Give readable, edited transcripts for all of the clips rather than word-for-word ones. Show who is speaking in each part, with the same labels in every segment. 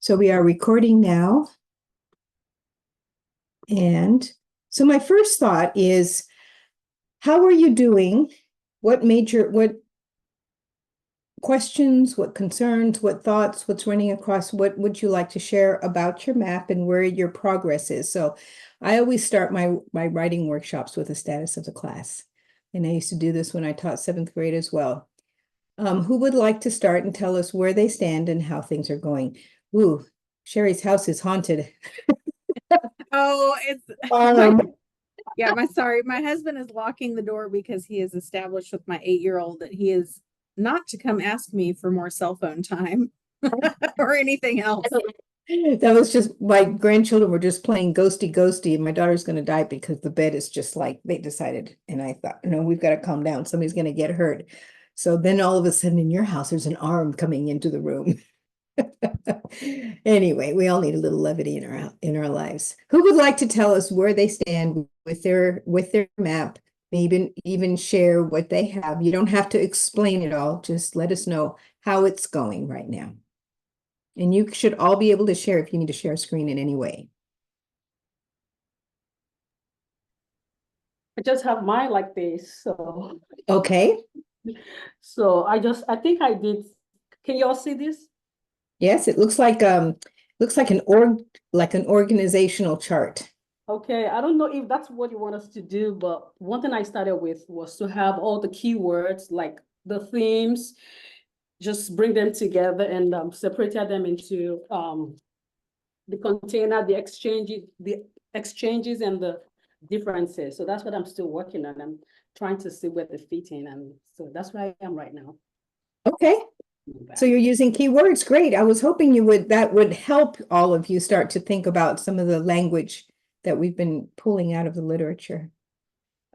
Speaker 1: So we are recording now. And so my first thought is, how are you doing? What questions, what concerns, what thoughts, what's running across, what would you like to share about your map and where your progress is? So I always start my writing workshops with the status of the class. And I used to do this when I taught 7th grade as well. Who would like to start and tell us where they stand and how things are going? Ooh, Sherry's house is haunted.
Speaker 2: Oh, it's sorry. My husband is locking the door because he has established with my 8-year-old that he is not to come ask me for more cell phone time or anything else.
Speaker 1: That was just my grandchildren were just playing ghosty, and my daughter's going to die because the bed is just like they decided. And I thought, no, we've got to calm down. Somebody's going to get hurt. So then all of a sudden in your house, there's an arm coming into the room. Anyway, we all need a little levity in our lives. Who would like to tell us where they stand with their map? Maybe even share what they have. You don't have to explain it all. Just let us know how it's going right now. And you should all be able to share if you need to share a screen in any way.
Speaker 3: I just have mine like this. So
Speaker 1: Okay.
Speaker 3: so I think I did. Can you all see this?
Speaker 1: Yes, it looks like an organizational chart.
Speaker 3: Okay, I don't know if that's what you want us to do, but one thing I started with was to have all the keywords, like the themes, just bring them together and separated them into the container, the exchanges and the differences. So that's what I'm still working on. I'm trying to see where they fit in, and so that's where I am right now.
Speaker 1: Okay. So you're using keywords. Great. I was hoping that would help all of you start to think about some of the language that we've been pulling out of the literature.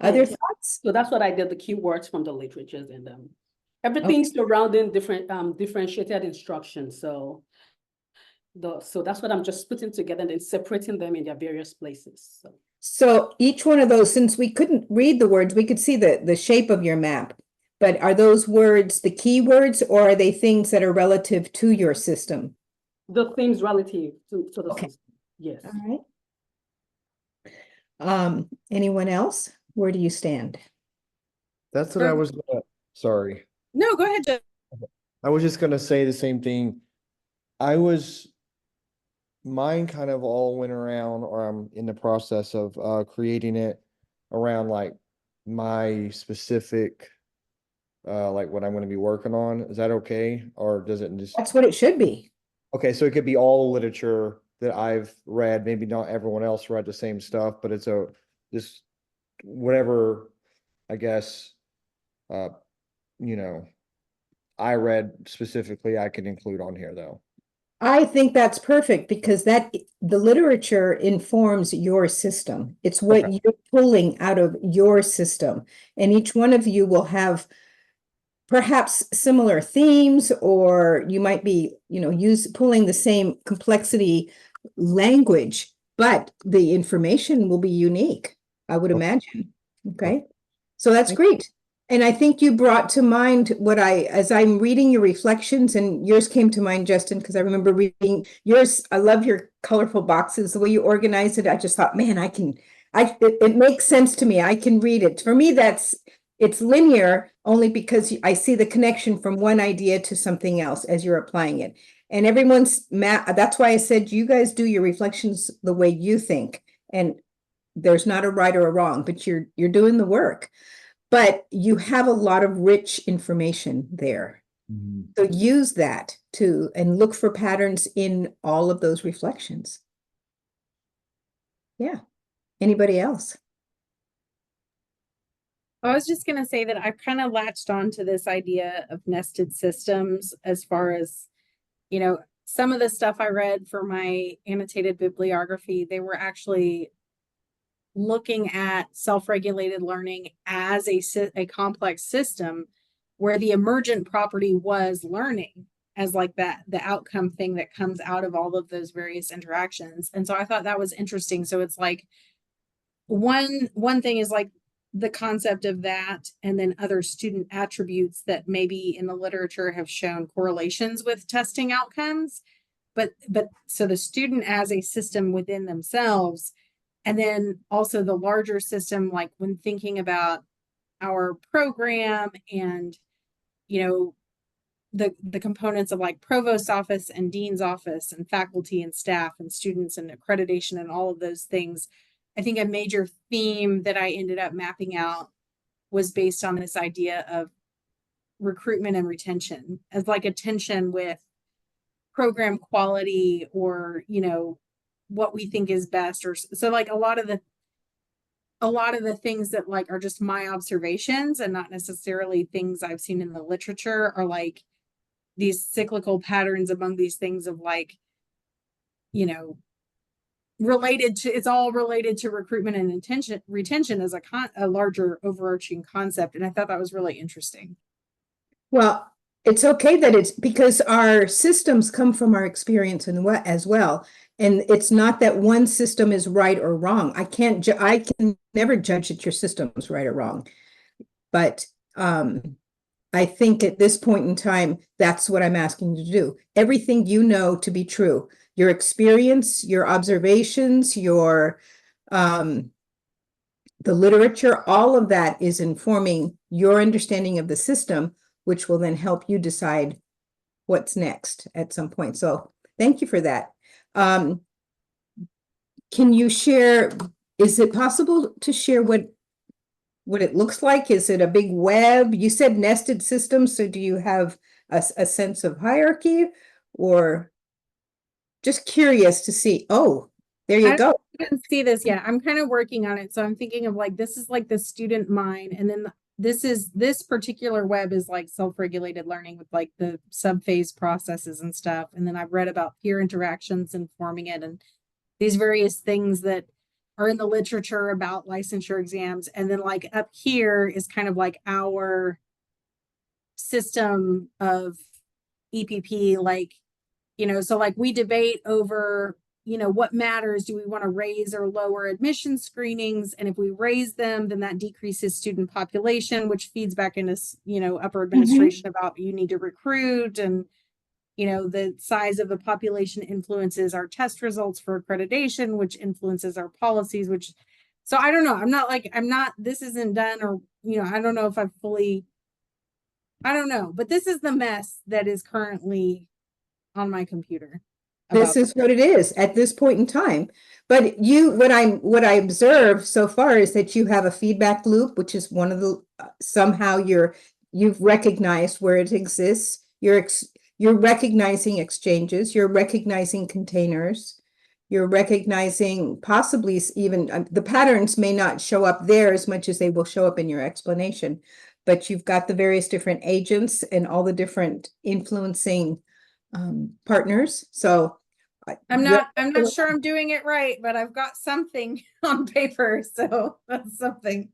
Speaker 1: Other thoughts?
Speaker 3: So that's what I did, the keywords from the literatures, and everything's surrounding different differentiated instructions. So that's what I'm just putting together and then separating them in their various places.
Speaker 1: So each one of those, since we couldn't read the words, we could see the shape of your map. But are those words the keywords, or are they things that are relative to your system?
Speaker 3: The things relative to the system. Yes.
Speaker 1: All right. Anyone else? Where do you stand?
Speaker 4: That's what I was sorry.
Speaker 2: No, go ahead, Jeff.
Speaker 4: I was just gonna say the same thing. Mine kind of all went around, or I'm in the process of creating it around like my specific like what I'm going to be working on. Is that okay? Or does it just
Speaker 1: That's what it should be.
Speaker 4: Okay, so it could be all literature that I've read. Maybe not everyone else read the same stuff, but it's just whatever, I guess, you know, I read specifically I could include on here though.
Speaker 1: I think that's perfect because the literature informs your system. It's what you're pulling out of your system. And each one of you will have perhaps similar themes, or you might be, pulling the same complexity language, but the information will be unique, I would imagine. Okay. So that's great. And I think you brought to mind as I'm reading your reflections, and yours came to mind, Justin, because I remember reading yours. I love your colorful boxes, the way you organize it. I just thought, man, it makes sense to me. I can read it. For me, it's linear only because I see the connection from one idea to something else as you're applying it. And everyone's that's why I said, you guys do your reflections the way you think. And there's not a right or a wrong, but you're doing the work. But you have a lot of rich information there. Mm-hmm. So use that and look for patterns in all of those reflections. Yeah. Anybody else?
Speaker 2: I was just going to say that I've kind of latched on to this idea of nested systems as far as, some of the stuff I read for my annotated bibliography, they were actually looking at self-regulated learning as a complex system where the emergent property was learning as like the outcome thing that comes out of all of those various interactions. And so I thought that was interesting. So it's like one thing is like the concept of that, and then other student attributes that maybe in the literature have shown correlations with testing outcomes. but so the student as a system within themselves, and then also the larger system, like when thinking about our program and, you know, the components of like provost's office and dean's office and faculty and staff and students and accreditation and all of those things. I think a major theme that I ended up mapping out was based on this idea of recruitment and retention as like a tension with program quality, or, you know, what we think is best, or so like a lot of the things that like are just my observations and not necessarily things I've seen in the literature, are like these cyclical patterns among these things of like, you know, it's all related to recruitment and retention as a larger overarching concept. And I thought that was really interesting.
Speaker 1: Well, it's okay that it's because our systems come from our experience and what as well. And it's not that one system is right or wrong. I can never judge that your system is right or wrong. But I think at this point in time, that's what I'm asking you to do. Everything you know to be true, your experience, your observations, your the literature, all of that is informing your understanding of the system, which will then help you decide what's next at some point. So thank you for that. Can you share, is it possible to share what it looks like? Is it a big web? You said nested systems, so do you have a sense of hierarchy, or just curious to see? Oh, there you go.
Speaker 2: I didn't see this yet. I'm kind of working on it. So I'm thinking of like, this is like the student mind. And then this particular web is like self-regulated learning with like the sub-phase processes and stuff. And then I've read about peer interactions and forming it and these various things that are in the literature about licensure exams. And then like up here is kind of like our system of EPP, like, you know, so like we debate over, you know, what matters. Do we want to raise or lower admission screenings? And if we raise them, then that decreases student population, which feeds back into, you know, upper administration about you need to recruit, and, you know, the size of the population influences our test results for accreditation, which influences our policies, which, so I don't know. This isn't done, or, you know, I don't know if I've fully, I don't know, but this is the mess that is currently on my computer.
Speaker 1: This is what it is at this point in time. But what I observe so far is that you have a feedback loop, which is one of the somehow you've recognized where it exists. You're recognizing exchanges. You're recognizing containers. You're recognizing possibly even the patterns may not show up there as much as they will show up in your explanation. But you've got the various different agents and all the different influencing partners. So
Speaker 2: I'm not sure I'm doing it right, but I've got something on paper, so that's something.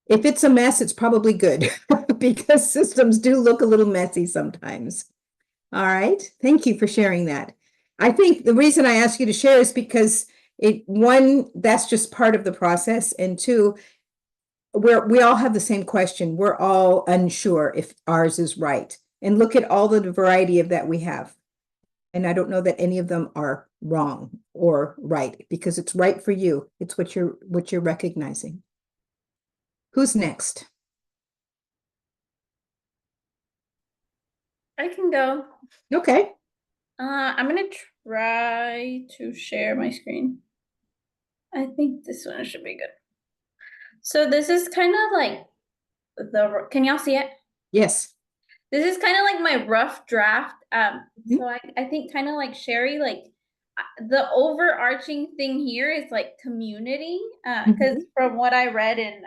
Speaker 1: If it's a mess, it's probably good because systems do look a little messy sometimes. All right, thank you for sharing that. I think the reason I ask you to share is because one, that's just part of the process, and two, we all have the same question. We're all unsure if ours is right. And look at all the variety of that we have. And I don't know that any of them are wrong or right, because it's right for you. It's what you're recognizing. Who's next?
Speaker 5: I can go.
Speaker 1: Okay.
Speaker 5: I'm gonna try to share my screen. I think this one should be good. So this is kind of like can y'all see it?
Speaker 1: Yes.
Speaker 5: This is kind of like my rough draft. So I think kind of like Sherry, like the overarching thing here is like community, because from what I read in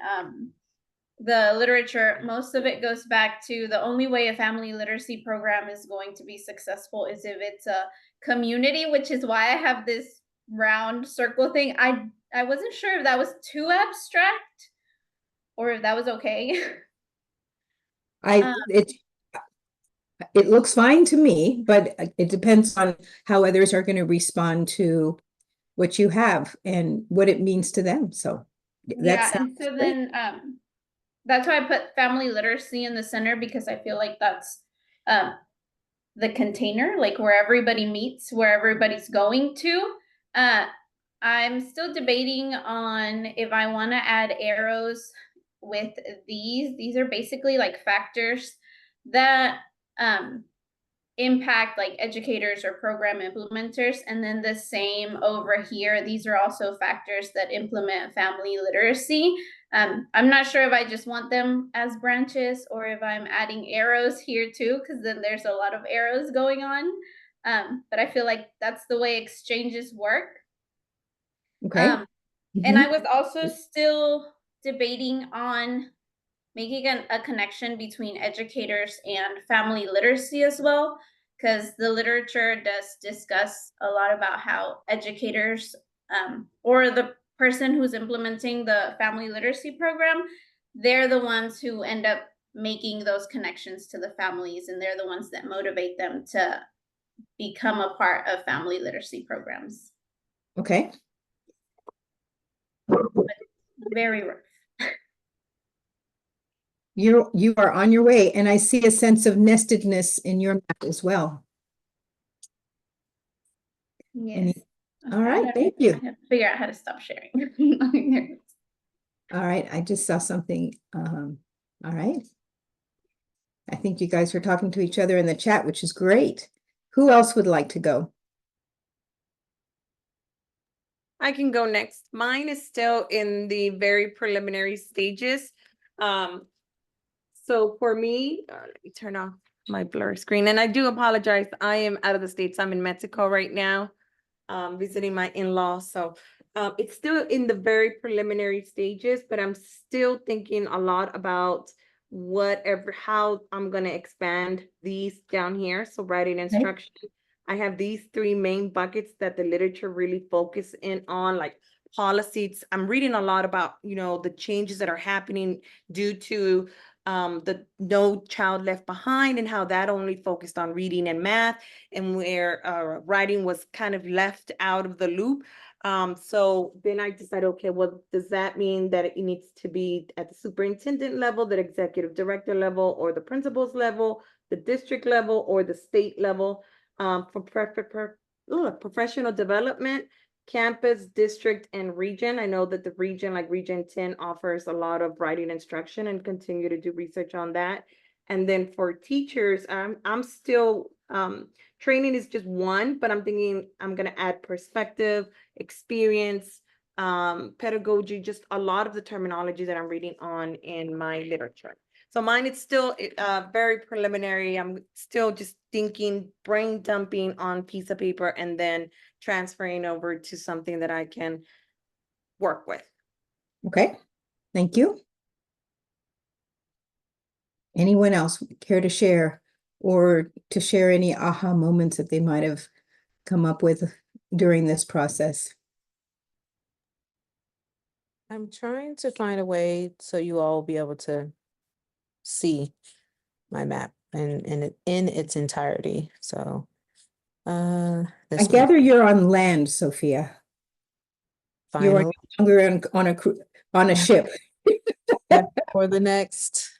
Speaker 5: the literature, most of it goes back to the only way a family literacy program is going to be successful is if it's a community, which is why I have this round circle thing. I wasn't sure if that was too abstract or if that was okay.
Speaker 1: It looks fine to me, but it depends on how others are going to respond to what you have and what it means to them. So
Speaker 5: yeah, and so then that's why I put family literacy in the center, because I feel like that's the container, like where everybody meets, where everybody's going to. I'm still debating on if I want to add arrows with these. These are basically like factors that impact like educators or program implementers. And then the same over here, these are also factors that implement family literacy. I'm not sure if I just want them as branches or if I'm adding arrows here too, because then there's a lot of arrows going on. But I feel like that's the way exchanges work.
Speaker 1: Okay.
Speaker 5: And I
Speaker 1: Mhm.
Speaker 5: was also still debating on making a connection between educators and family literacy as well, because the literature does discuss a lot about how educators or the person who's implementing the family literacy program, they're the ones who end up making those connections to the families, and they're the ones that motivate them to become a part of family literacy programs.
Speaker 1: Okay.
Speaker 5: Very rough.
Speaker 1: You are on your way, and I see a sense of nestedness in your map as well.
Speaker 5: Yes.
Speaker 1: All right, thank you.
Speaker 5: I have to figure out how to stop sharing. There it is.
Speaker 1: All right, I just saw something. All right. I think you guys are talking to each other in the chat, which is great. Who else would like to go?
Speaker 6: I can go next. Mine is still in the very preliminary stages. So for me, let me turn off my blur screen. And I do apologize. I am out of the States. I'm in Mexico right now, visiting my in-laws. So it's still in the very preliminary stages, but I'm still thinking a lot about how I'm going to expand these down here. So writing instruction. I have these three main buckets that the literature really focus in on, like policies. I'm reading a lot about, the changes that are happening due to the No Child Left Behind, and how that only focused on reading and math, and where writing was kind of left out of the loop. So then I decided, okay, well, does that mean that it needs to be at the superintendent level, the executive director level, or the principal's level, the district level, or the state level? For professional development, campus, district, and region. I know that the region, like Region 10, offers a lot of writing instruction, and continue to do research on that. And then for teachers, I'm still, training is just one, but I'm thinking I'm going to add perspective, experience, pedagogy, just a lot of the terminology that I'm reading on in my literature. So mine is still very preliminary. I'm still just thinking, brain dumping on piece of paper, and then transferring over to something that I can work with.
Speaker 1: Okay, thank you. Anyone else care to share, or to share any aha moments that they might have come up with during this process?
Speaker 7: I'm trying to find a way so you all will be able to see my map in its entirety. So
Speaker 1: I
Speaker 7: this one,
Speaker 1: gather you're on land, Sophia. You are
Speaker 7: final
Speaker 1: no longer on a ship.
Speaker 7: for the next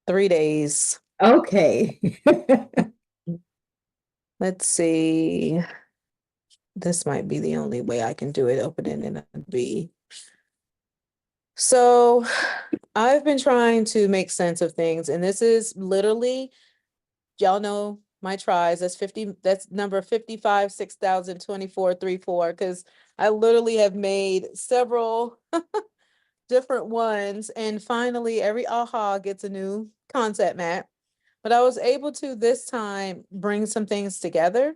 Speaker 7: 3 days.
Speaker 1: Okay.
Speaker 7: Let's see. This might be the only way I can do it, open it in a B. So I've been trying to make sense of things, and this is literally, y'all know my tries. That's number 55, 6,024, 34, because I literally have made several different ones, and finally every aha gets a new concept map. But I was able to this time bring some things together.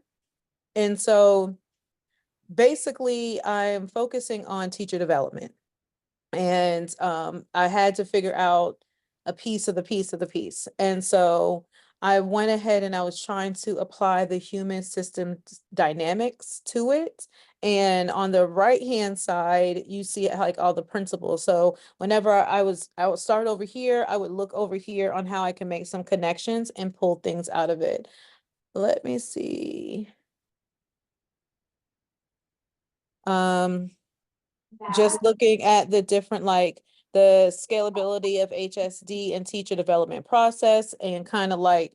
Speaker 7: And so basically I'm focusing on teacher development. And I had to figure out a piece of the piece of the piece. And so I went ahead and I was trying to apply the human system dynamics to it. And on the right-hand side, you see like all the principles. So whenever I would start over here, I would look over here on how I can make some connections and pull things out of it. Let me see. Just looking at the different, like the scalability of HSD and teacher development process, and kind of like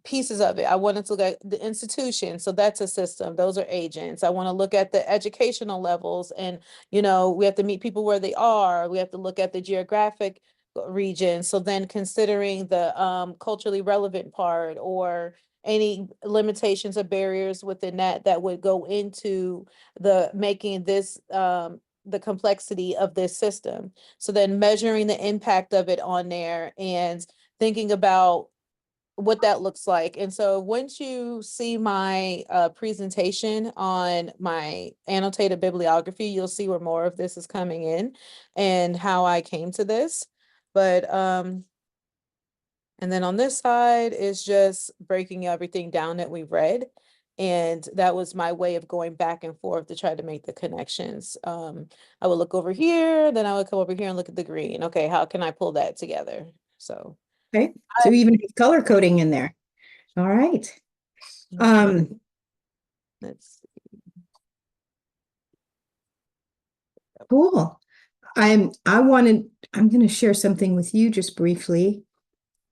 Speaker 7: pieces of it. I wanted to look at the institution. So that's a system. Those are agents. I want to look at the educational levels, and, you know, we have to meet people where they are. We have to look at the geographic region. So then considering the culturally relevant part, or any limitations or barriers within that would go into the making this the complexity of this system. So then measuring the impact of it on there and thinking about what that looks like. And so once you see my presentation on my annotated bibliography, you'll see where more of this is coming in and how I came to this. But and then on this side is just breaking everything down that we read. And that was my way of going back and forth to try to make the connections. I would look over here, then I would come over here and look at the green. Okay, how can I pull that together? So
Speaker 1: Okay, so even have color coding in there. All right.
Speaker 7: let's
Speaker 1: Cool. I'm going to share something with you just briefly,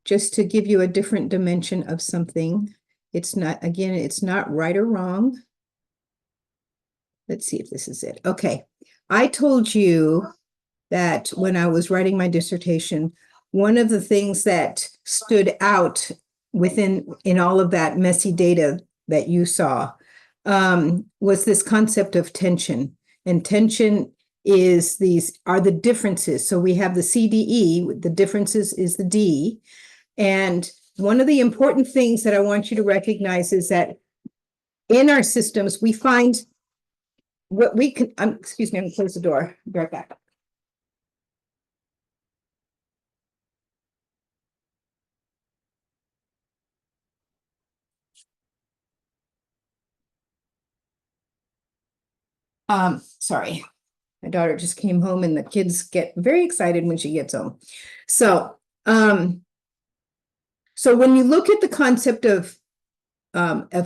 Speaker 1: just to give you a different dimension of something. It's not, again, it's not right or wrong. Let's see if this is it. Okay. I told you that when I was writing my dissertation, one of the things that stood out in all of that messy data that you saw was this concept of tension. And tension are the differences. So we have the CDE, the differences is the D. And one of the important things that I want you to recognize is that in our systems, we find what we can, excuse me, I'm gonna close the door, be right back. Sorry. My daughter just came home and the kids get very excited when she gets home. So, so when you look at the concept of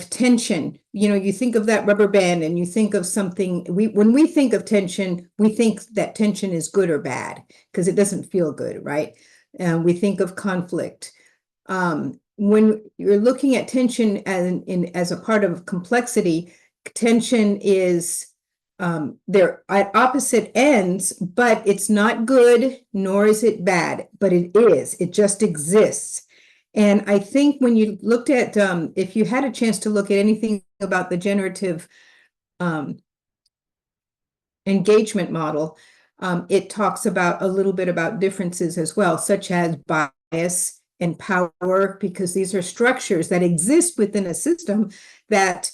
Speaker 1: tension, you know, you think of that rubber band and you think of something, when we think of tension, we think that tension is good or bad because it doesn't feel good, right? And we think of conflict. When you're looking at tension as a part of complexity, tension is they're at opposite ends, but it's not good, nor is it bad, but it just exists. And I think when you looked at, if you had a chance to look at anything about the generative engagement model, it talks about a little bit about differences as well, such as bias and power, because these are structures that exist within a system that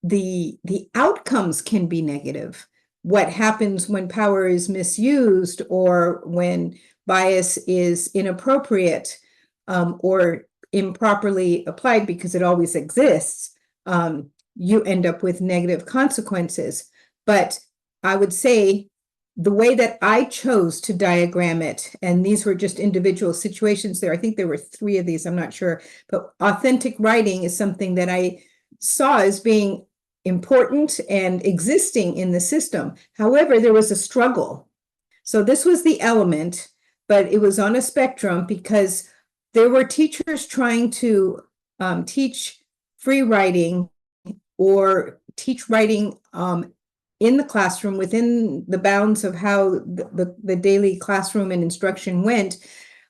Speaker 1: the outcomes can be negative. What happens when power is misused or when bias is inappropriate or improperly applied, because it always exists, you end up with negative consequences. But I would say the way that I chose to diagram it, and these were just individual situations there, I think there were 3 of these, I'm not sure, but authentic writing is something that I saw as being important and existing in the system. However, there was a struggle. So this was the element, but it was on a spectrum because there were teachers trying to teach free writing or teach writing in the classroom within the bounds of how the daily classroom and instruction went.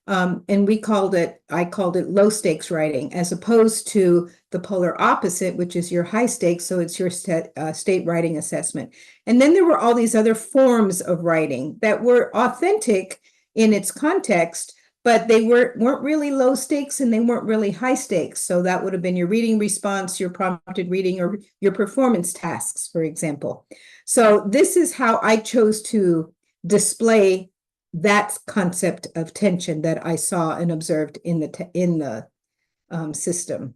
Speaker 1: And I called it low stakes writing, as opposed to the polar opposite, which is your high stakes. So it's your state writing assessment. And then there were all these other forms of writing that were authentic in its context, but they weren't really low stakes and they weren't really high stakes. So that would have been your reading response, your prompted reading, or your performance tasks, for example. So this is how I chose to display that concept of tension that I saw and observed in the system.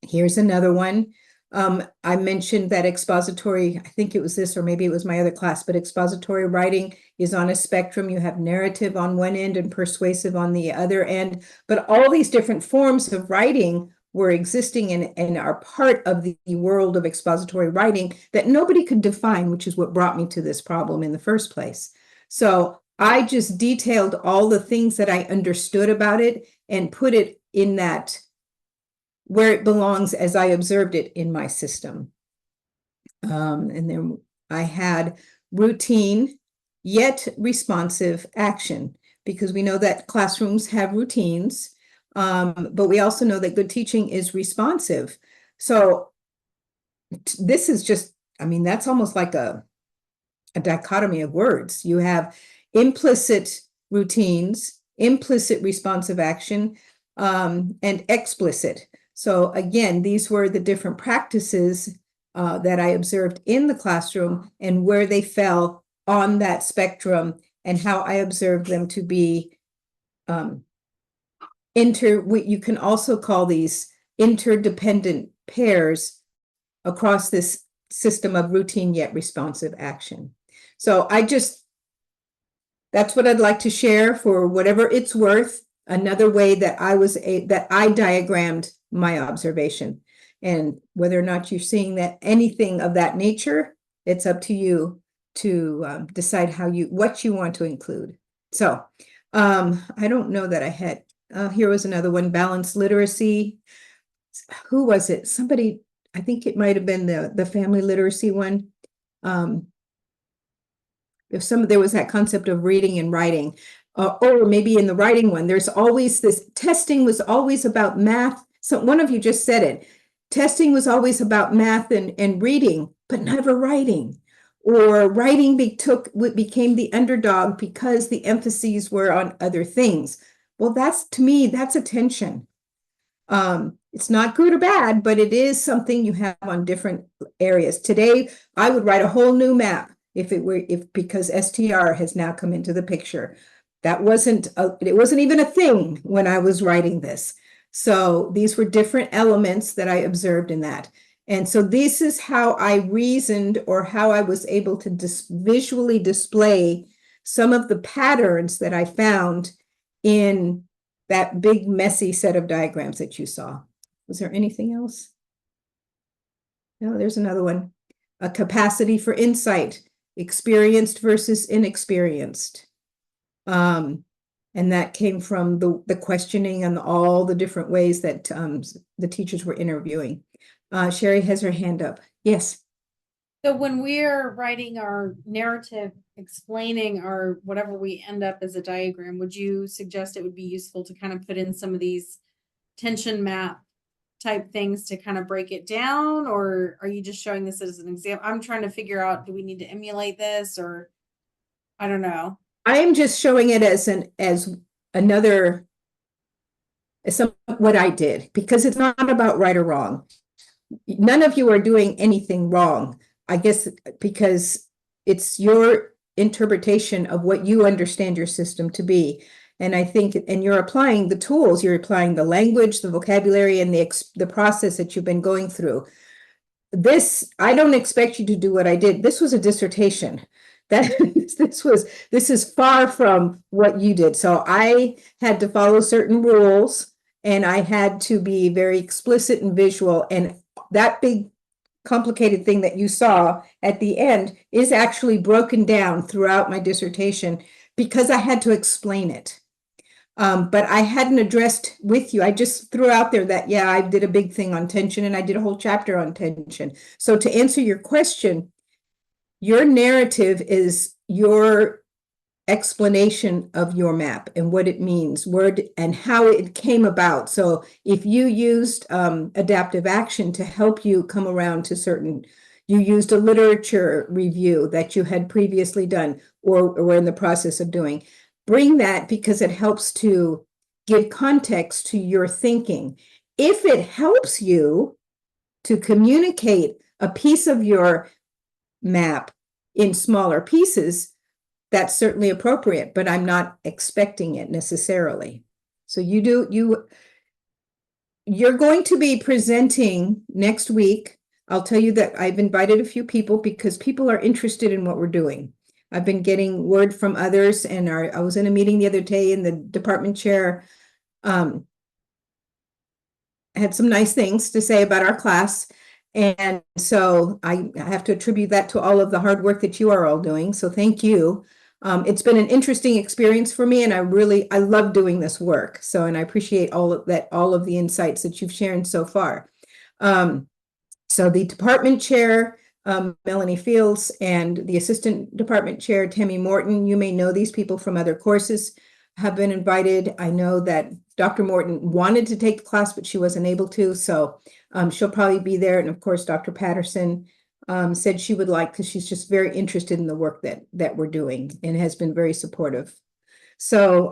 Speaker 1: Here's another one. I mentioned that expository, I think it was this, or maybe it was my other class, but expository writing is on a spectrum. You have narrative on one end and persuasive on the other end, but all these different forms of writing were existing and are part of the world of expository writing that nobody could define, which is what brought me to this problem in the first place. So I just detailed all the things that I understood about it and put it in that where it belongs as I observed it in my system. And then I had routine yet responsive action, because we know that classrooms have routines, but we also know that good teaching is responsive. So this is just, I mean, that's almost like a dichotomy of words. You have implicit routines, implicit responsive action, and explicit. So again, these were the different practices that I observed in the classroom and where they fell on that spectrum, and how I observed them to be you can also call these interdependent pairs across this system of routine yet responsive action. So that's what I'd like to share for whatever it's worth. Another way that that I diagrammed my observation, and whether or not you're seeing that anything of that nature, it's up to you to decide what you want to include. So I don't know that I had, here was another one, balanced literacy. Who was it? Somebody, I think it might have been the family literacy one. There was that concept of reading and writing, or maybe in the writing one, there's always this testing was always about math. So one of you just said it. Testing was always about math and reading, but never writing. Or writing became the underdog because the emphases were on other things. Well, to me, that's attention. It's not good or bad, but it is something you have on different areas. Today, I would write a whole new map because STR has now come into the picture. It wasn't even a thing when I was writing this. So these were different elements that I observed in that. And so this is how I reasoned, or how I was able to visually display some of the patterns that I found in that big messy set of diagrams that you saw. Was there anything else? No, there's another one. A capacity for insight, experienced versus inexperienced. And that came from the questioning and all the different ways that the teachers were interviewing. Sherry has her hand up. Yes.
Speaker 2: So when we're writing our narrative, explaining our whatever we end up as a diagram, would you suggest it would be useful to kind of put in some of these tension map type things to kind of break it down? Or are you just showing this as an example? I'm trying to figure out, do we need to emulate this, or I don't know.
Speaker 1: I am just showing it as what I did, because it's not about right or wrong. None of you are doing anything wrong, I guess, because it's your interpretation of what you understand your system to be. And I think, and you're applying the tools, you're applying the language, the vocabulary, and the process that you've been going through. I don't expect you to do what I did. This was a dissertation. This is far from what you did. So I had to follow certain rules, and I had to be very explicit and visual. And that big complicated thing that you saw at the end is actually broken down throughout my dissertation, because I had to explain it. But I hadn't addressed with you. I just threw out there that, yeah, I did a big thing on tension, and I did a whole chapter on tension. So to answer your question, your narrative is your explanation of your map and what it means, and how it came about. So if you used adaptive action to help you come around to you used a literature review that you had previously done or were in the process of doing, bring that, because it helps to give context to your thinking. If it helps you to communicate a piece of your map in smaller pieces, that's certainly appropriate, but I'm not expecting it necessarily. So you're going to be presenting next week. I'll tell you that I've invited a few people because people are interested in what we're doing. I've been getting word from others, and I was in a meeting the other day, and the department chair had some nice things to say about our class. And so I have to attribute that to all of the hard work that you are all doing. So thank you. It's been an interesting experience for me, and I love doing this work. So, and I appreciate all of the insights that you've shared so far. So the department chair, Melanie Fields, and the assistant department chair, Tammy Morton, you may know these people from other courses, have been invited. I know that Dr. Morton wanted to take the class, but she wasn't able to. So she'll probably be there. And of course, Dr. Patterson said she would like, because she's just very interested in the work that we're doing and has been very supportive. So,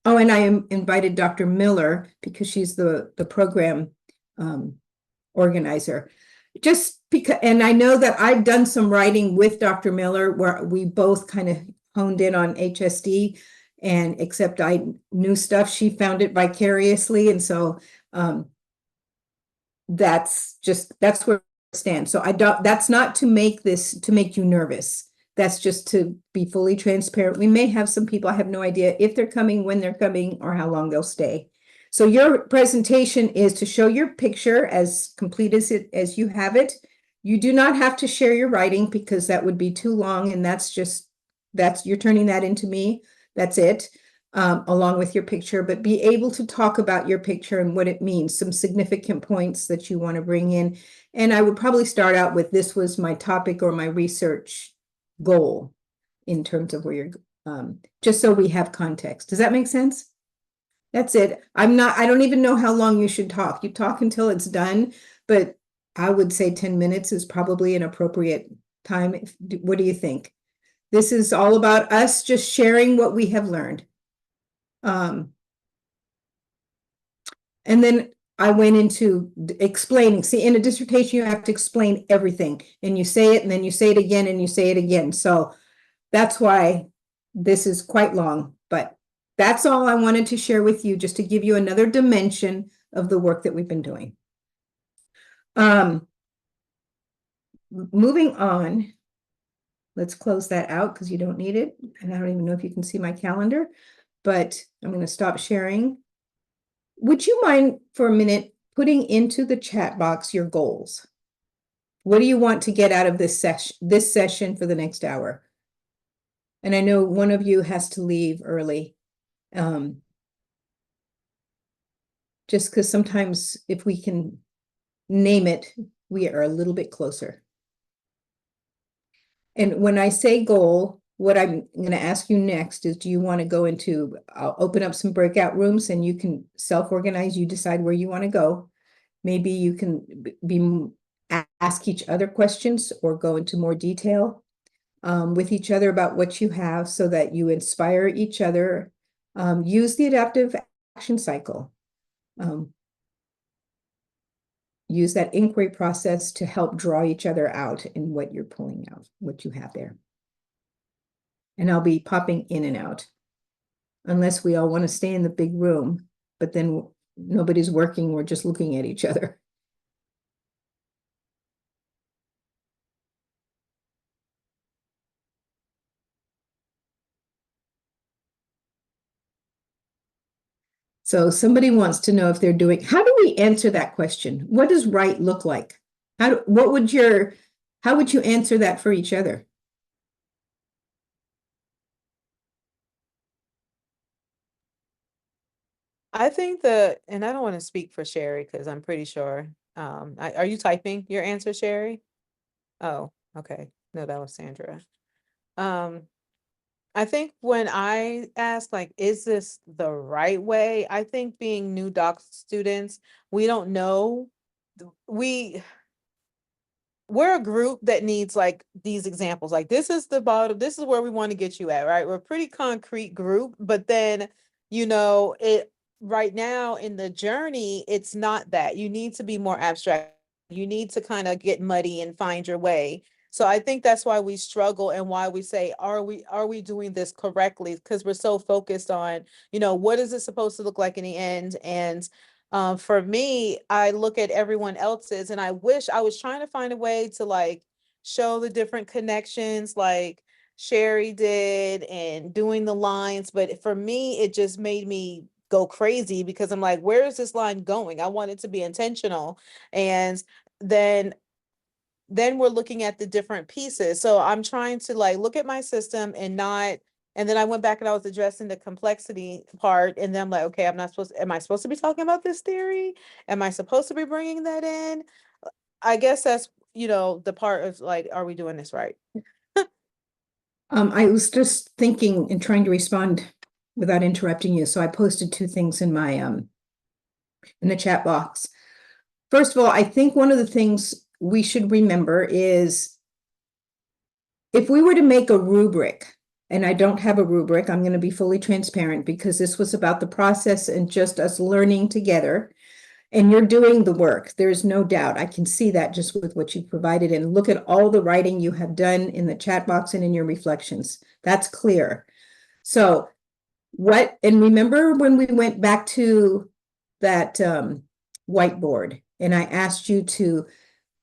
Speaker 1: oh, and I invited Dr. Miller because she's the program organizer. Just because, and I know that I've done some writing with Dr. Miller where we both kind of honed in on HSD, and except I knew stuff, she found it vicariously. And so that's where it stands. So that's not to make you nervous. That's just to be fully transparent. We may have some people, I have no idea if they're coming, when they're coming, or how long they'll stay. So your presentation is to show your picture as complete as you have it. You do not have to share your writing because that would be too long, and you're turning that into me. That's it, along with your picture, but be able to talk about your picture and what it means, some significant points that you want to bring in. And I would probably start out with, this was my topic or my research goal in terms of where you're, just so we have context. Does that make sense? That's it. I don't even know how long you should talk. You talk until it's done, but I would say 10 minutes is probably an appropriate time. What do you think? This is all about us just sharing what we have learned. And then I went into explaining. See, in a dissertation, you have to explain everything, and you say it, and then you say it again, and you say it again. So that's why this is quite long, but that's all I wanted to share with you, just to give you another dimension of the work that we've been doing. Moving on, let's close that out because you don't need it. And I don't even know if you can see my calendar, but I'm going to stop sharing. Would you mind for a minute putting into the chat box your goals? What do you want to get out of this session for the next hour? And I know one of you has to leave early. Just because sometimes if we can name it, we are a little bit closer. And when I say goal, what I'm going to ask you next is, do you want to go into, I'll open up some breakout rooms and you can self-organize, you decide where you want to go. Maybe you can ask each other questions or go into more detail with each other about what you have so that you inspire each other. Use the adaptive action cycle. Use that inquiry process to help draw each other out in what you're pulling out, what you have there. And I'll be popping in and out, unless we all want to stay in the big room, but then nobody's working, we're just looking at each other. So somebody wants to know if they're doing, how do we answer that question? What does right look like? How would you answer that for each other?
Speaker 7: I think and I don't want to speak for Sherry because I'm pretty sure. Are you typing your answer, Sherry? Oh, okay. No, that was Sandra. I think when I ask, like, is this the right way? I think being new doc students, we don't know. We're a group that needs like these examples. Like, this is the bottom, this is where we want to get you at, right? We're a pretty concrete group, but then, it right now in the journey, it's not that. You need to be more abstract. You need to kind of get muddy and find your way. So I think that's why we struggle and why we say, are we doing this correctly? Because we're so focused on, what is it supposed to look like in the end? And for me, I look at everyone else's and I wish I was trying to find a way to like show the different connections like Sherry did and doing the lines. But for me, it just made me go crazy because I'm like, where is this line going? I want it to be intentional. And then then we're looking at the different pieces. So I'm trying to like look at my system and not, and then I went back and I was addressing the complexity part, and then I'm like, okay, am I supposed to be talking about this theory? Am I supposed to be bringing that in? I guess that's, the part of like, are we doing this right?
Speaker 1: I was just thinking and trying to respond without interrupting you. So I posted two things in my in the chat box. First of all, I think one of the things we should remember is if we were to make a rubric, and I don't have a rubric, I'm going to be fully transparent because this was about the process and just us learning together. And you're doing the work. There's no doubt. I can see that just with what you provided, and look at all the writing you have done in the chat box and in your reflections. That's clear. So and remember when we went back to that whiteboard and I asked you to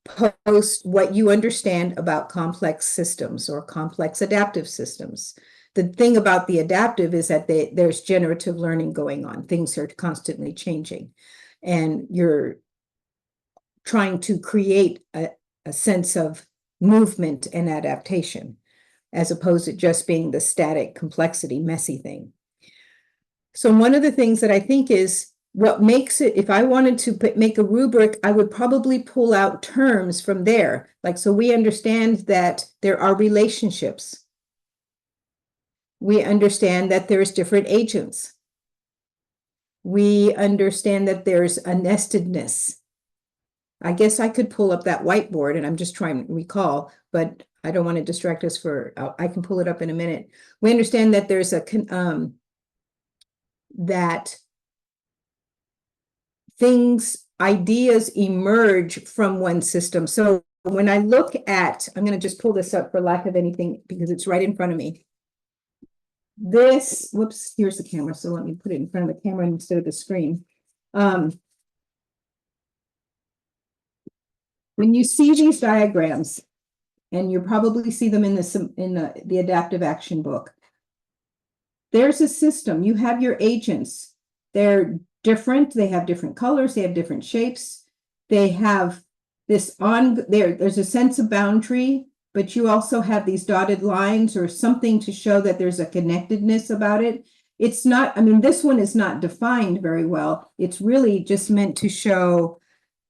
Speaker 1: post what you understand about complex systems or complex adaptive systems. The thing about the adaptive is that there's generative learning going on. Things are constantly changing. And you're trying to create a sense of movement and adaptation, as opposed to just being the static complexity, messy thing. So one of the things that I think is what makes it, if I wanted to make a rubric, I would probably pull out terms from there. Like, so we understand that there are relationships. We understand that there's different agents. We understand that there's a nestedness. I guess I could pull up that whiteboard, and I'm just trying to recall, but I don't want to distract us I can pull it up in a minute. We understand that there's that ideas emerge from one system. So when I look at, I'm going to just pull this up for lack of anything because it's right in front of me. Whoops, here's the camera. So let me put it in front of the camera instead of the screen. When you see these diagrams, and you probably see them in the adaptive action book, there's a system. You have your agents. They're different. They have different colors. They have different shapes. They have there's a sense of boundary, but you also have these dotted lines or something to show that there's a connectedness about it. It's not, this one is not defined very well. It's really just meant to show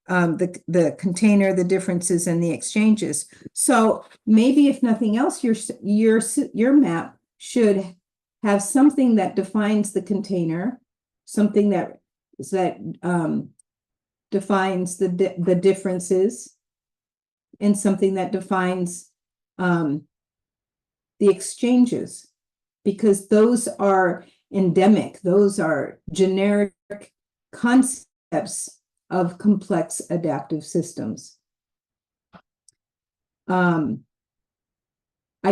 Speaker 1: the container, the differences, and the exchanges. So maybe if nothing else, your map should have something that defines the container, something that defines the differences, and something that defines the exchanges, because those are endemic, those are generic concepts of complex adaptive systems. I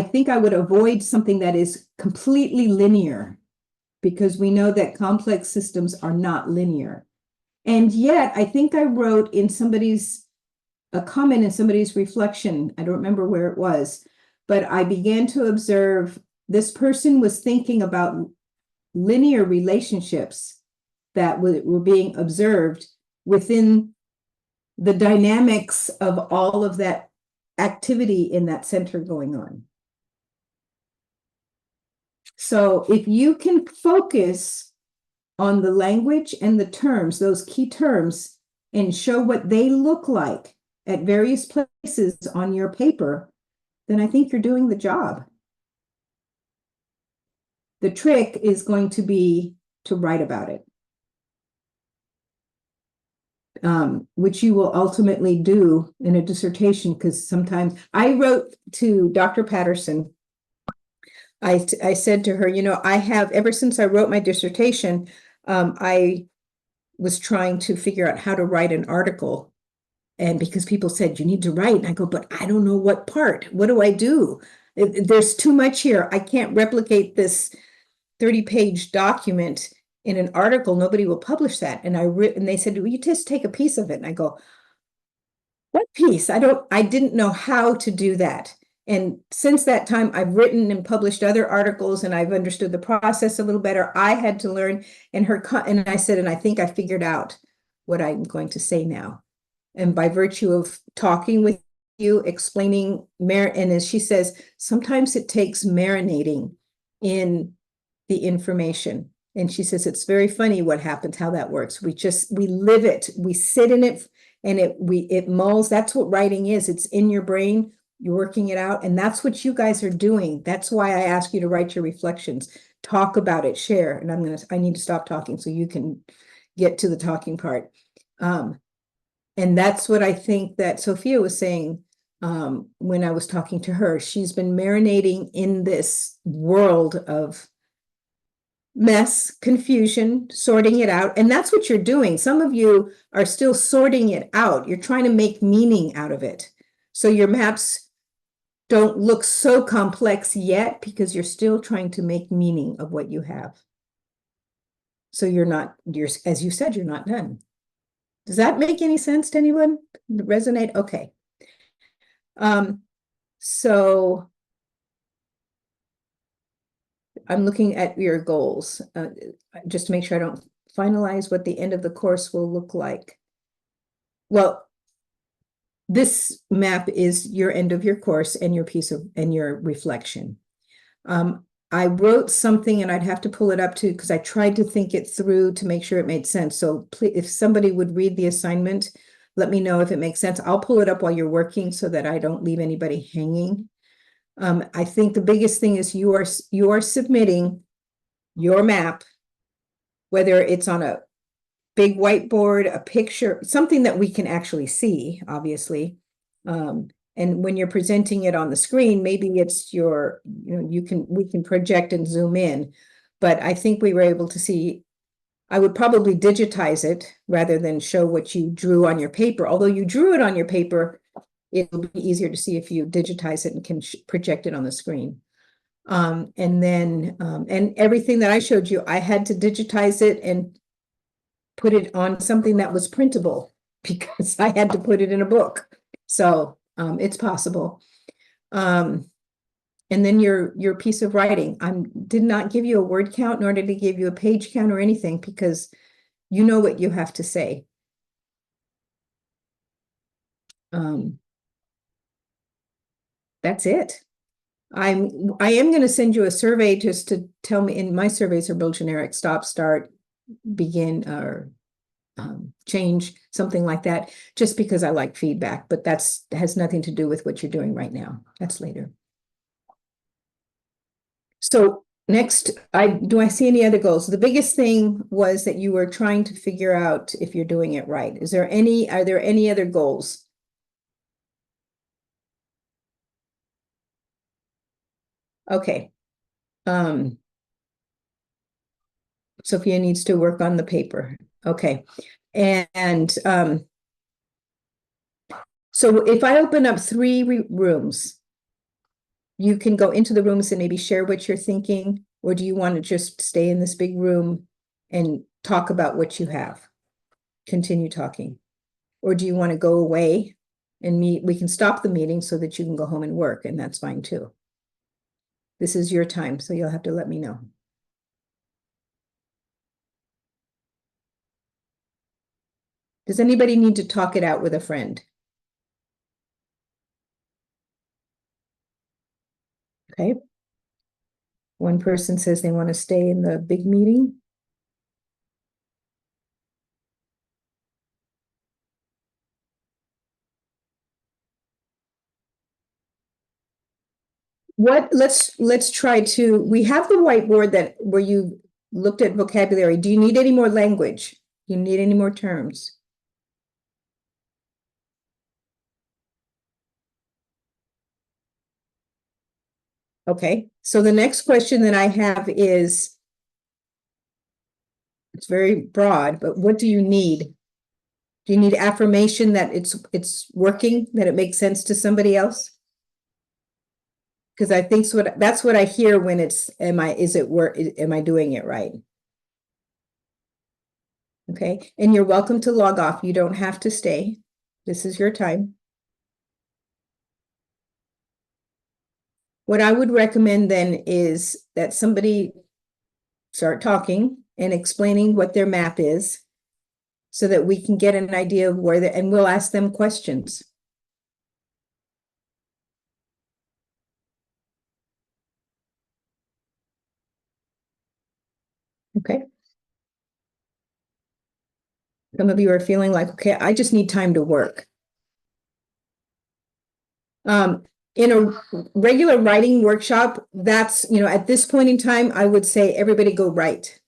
Speaker 1: think I would avoid something that is completely linear, because we know that complex systems are not linear. And yet, I think I wrote in a comment in somebody's reflection, I don't remember where it was, but I began to observe this person was thinking about linear relationships that were being observed within the dynamics of all of that activity in that center going on. So if you can focus on the language and the terms, those key terms, and show what they look like at various places on your paper, then I think you're doing the job. The trick is going to be to write about it, which you will ultimately do in a dissertation, because sometimes I wrote to Dr. Patterson. I said to her, I have, ever since I wrote my dissertation, I was trying to figure out how to write an article. And because people said, you need to write, and I go, but I don't know what part. What do I do? There's too much here. I can't replicate this 30-page document in an article. Nobody will publish that. And and they said, well, you just take a piece of it. And I go, what piece? I didn't know how to do that. And since that time, I've written and published other articles, and I've understood the process a little better. I had to learn, and I said, and I think I figured out what I'm going to say now. And by virtue of talking with you explaining and as she says, sometimes it takes marinating in the information. And she says, it's very funny what happens, how that works. We live it, we sit in it, and it mulls. That's what writing is. It's in your brain, you're working it out. And that's what you guys are doing. That's why I ask you to write your reflections, talk about it, share. And I need to stop talking so you can get to the talking part. And that's what I think that Sophia was saying when I was talking to her. She's been marinating in this world of mess, confusion, sorting it out. And that's what you're doing. Some of you are still sorting it out. You're trying to make meaning out of it. So your maps don't look so complex yet because you're still trying to make meaning of what you have. So you're, as you said, you're not done. Does that make any sense to anyone? Resonate? Okay. So I'm looking at your goals, just to make sure I don't finalize what the end of the course will look like. Well, this map is your end of your course and your and your reflection. I wrote something and I'd have to pull it up too, because I tried to think it through to make sure it made sense. So please, if somebody would read the assignment, let me know if it makes sense. I'll pull it up while you're working so that I don't leave anybody hanging. I think the biggest thing is you are submitting your map, whether it's on a big whiteboard, a picture, something that we can actually see, obviously. And when you're presenting it on the screen, maybe it's we can project and zoom in, but I think we were able to see. I would probably digitize it rather than show what you drew on your paper. Although you drew it on your paper, it'll be easier to see if you digitize it and can project it on the screen. And everything that I showed you, I had to digitize it and put it on something that was printable because I had to put it in a book. So it's possible. And then your piece of writing, I did not give you a word count, nor did I give you a page count or anything, because you know what you have to say. That's it. I am going to send you a survey just to tell me, and my surveys are real generic: stop, start, begin, or change, something like that, just because I like feedback, but has nothing to do with what you're doing right now. That's later. So next, do I see any other goals? The biggest thing was that you were trying to figure out if you're doing it right. Are there any other goals? Okay. Sophia needs to work on the paper. Okay. And so if I open up 3 rooms, you can go into the rooms and maybe share what you're thinking, or do you want to just stay in this big room and talk about what you have? Continue talking. Or do you want to go away and meet? We can stop the meeting so that you can go home and work, and that's fine too. This is your time, so you'll have to let me know. Does anybody need to talk it out with a friend? Okay. One person says they want to stay in the big meeting. Let's try to, we have the whiteboard where you looked at vocabulary. Do you need any more language? Do you need any more terms? Okay, so the next question that I have is, it's very broad, but what do you need? Do you need affirmation that it's working, that it makes sense to somebody else? Because I think that's what I hear when it's, am I doing it right? Okay, and you're welcome to log off. You don't have to stay. This is your time. What I would recommend then is that somebody start talking and explaining what their map is so that we can get an idea of and we'll ask them questions. Okay. Some of you are feeling like, okay, I just need time to work. In a regular writing workshop, that's, you know, at this point in time, I would say everybody go write.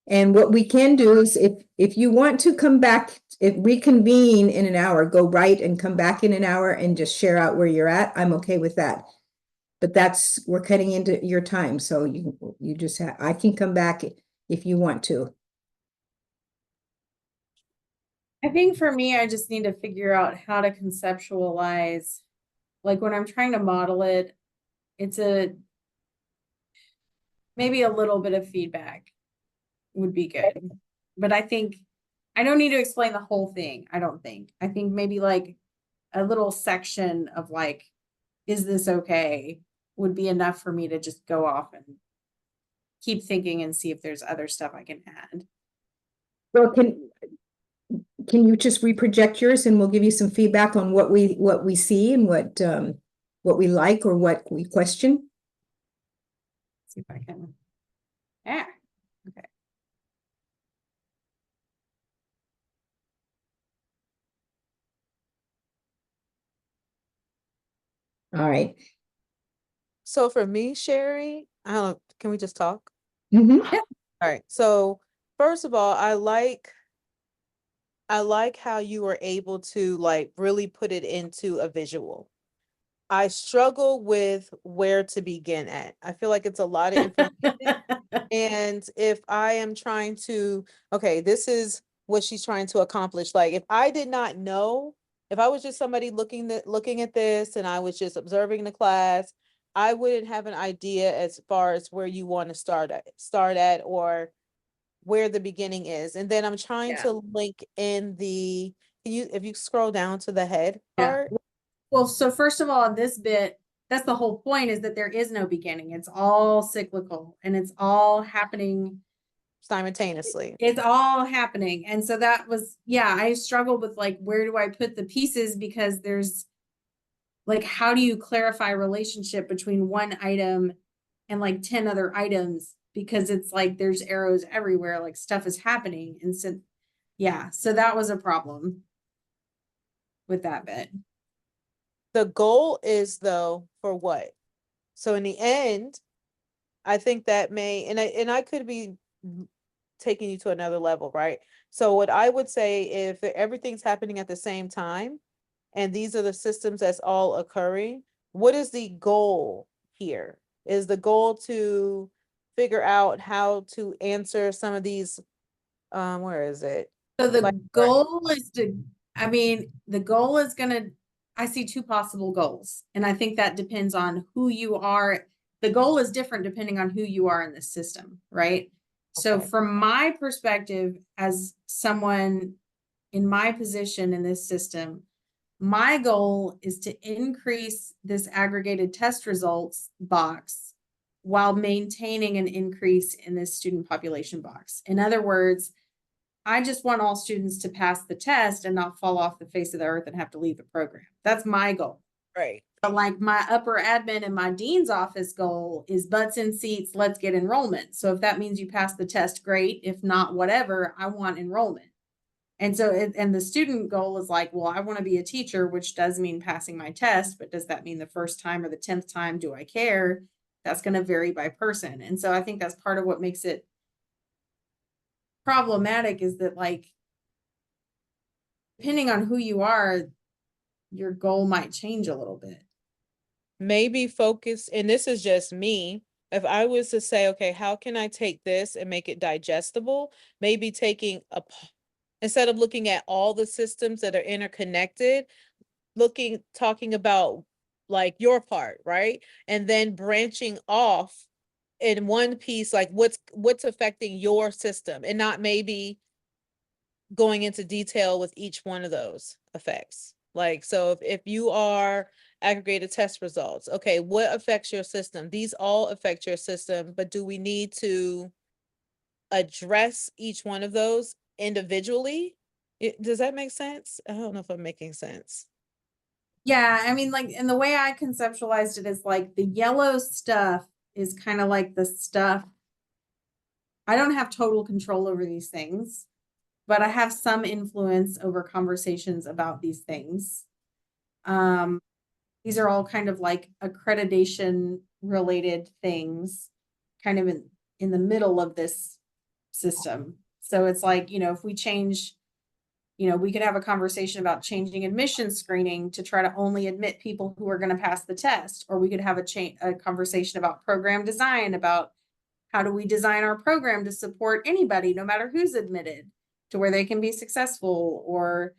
Speaker 1: And what we can do is if you want to come back, if reconvene in an hour, go write and come back in an hour and just share out where you're at, I'm okay with that. But that's, we're cutting into your time, so you just have, I can come back if you want to.
Speaker 2: I think for me, I just need to figure out how to conceptualize, like when I'm trying to model it, it's maybe a little bit of feedback would be good. But I think I don't need to explain the whole thing, I don't think. I think maybe like a little section of like, is this okay, would be enough for me to just go off and keep thinking and see if there's other stuff I can add.
Speaker 1: Well, can you just reproject yours and we'll give you some feedback on what we see and what we like or what we question?
Speaker 2: See if I can. Yeah. Okay.
Speaker 1: All right.
Speaker 7: So for me, Sherry, I don't, can we just talk?
Speaker 1: Mhm.
Speaker 7: All right. So first of all, I like how you were able to like really put it into a visual. I struggle with where to begin at. I feel like it's a lot of information. And if I am trying to, okay, this is what she's trying to accomplish. Like if I did not know, if I was just somebody looking at this and I was just observing the class, I wouldn't have an idea as far as where you want to start at or where the beginning is. And then I'm trying
Speaker 2: Yeah.
Speaker 7: to link in the, if you scroll down to the head
Speaker 2: Yeah.
Speaker 7: part.
Speaker 2: Well, so first of all, in this bit, that's the whole point, is that there is no beginning. It's all cyclical and it's all happening.
Speaker 7: Simultaneously.
Speaker 2: It's all happening. And so that was, yeah, I struggled with like, where do I put the pieces? Because there's like, how do you clarify relationship between one item and like 10 other items? Because it's like, there's arrows everywhere, like stuff is happening. And so, yeah, so that was a problem with that bit.
Speaker 7: The goal is though, for what? So in the end, I think that may, and I could be taking you to another level, right? So what I would say, if everything's happening at the same time, and these are the systems that's all occurring, what is the goal here? Is the goal to figure out how to answer some of these, where is it?
Speaker 2: So the
Speaker 7: Like,
Speaker 2: goal is to, I mean, the goal is gonna, I see two possible goals. And I think that depends on who you are. The goal is different depending on who you are in the system, right? So
Speaker 7: Okay.
Speaker 2: from my perspective, as someone in my position in this system, my goal is to increase this aggregated test results box while maintaining an increase in this student population box. In other words, I just want all students to pass the test and not fall off the face of the earth and have to leave the program. That's my goal.
Speaker 7: Right.
Speaker 2: But like my upper admin and my dean's office goal is butts in seats, let's get enrollment. So if that means you pass the test, great. If not, whatever, I want enrollment. And so, and the student goal is like, well, I want to be a teacher, which does mean passing my test, but does that mean the first time or the 10th time? Do I care? That's going to vary by person. And so I think that's part of what makes it problematic, is that like, depending on who you are, your goal might change a little bit.
Speaker 7: Maybe focus, and this is just me. If I was to say, okay, how can I take this and make it digestible? Maybe taking instead of looking at all the systems that are interconnected, talking about like your part, right? And then branching off in one piece, like what's affecting your system, and not maybe going into detail with each one of those effects. Like, so if you are aggregated test results, okay, what affects your system? These all affect your system, but do we need to address each one of those individually? Does that make sense? I don't know if I'm making sense.
Speaker 2: Yeah, I mean, like, and the way I conceptualized it is like the yellow stuff is kind of like the stuff I don't have total control over these things, but I have some influence over conversations about these things. These are all kind of like accreditation related things, kind of in the middle of this system. So it's like, if we change, we could have a conversation about changing admission screening to try to only admit people who are going to pass the test, or we could have a conversation about program design, about how do we design our program to support anybody, no matter who's admitted, to where they can be successful, or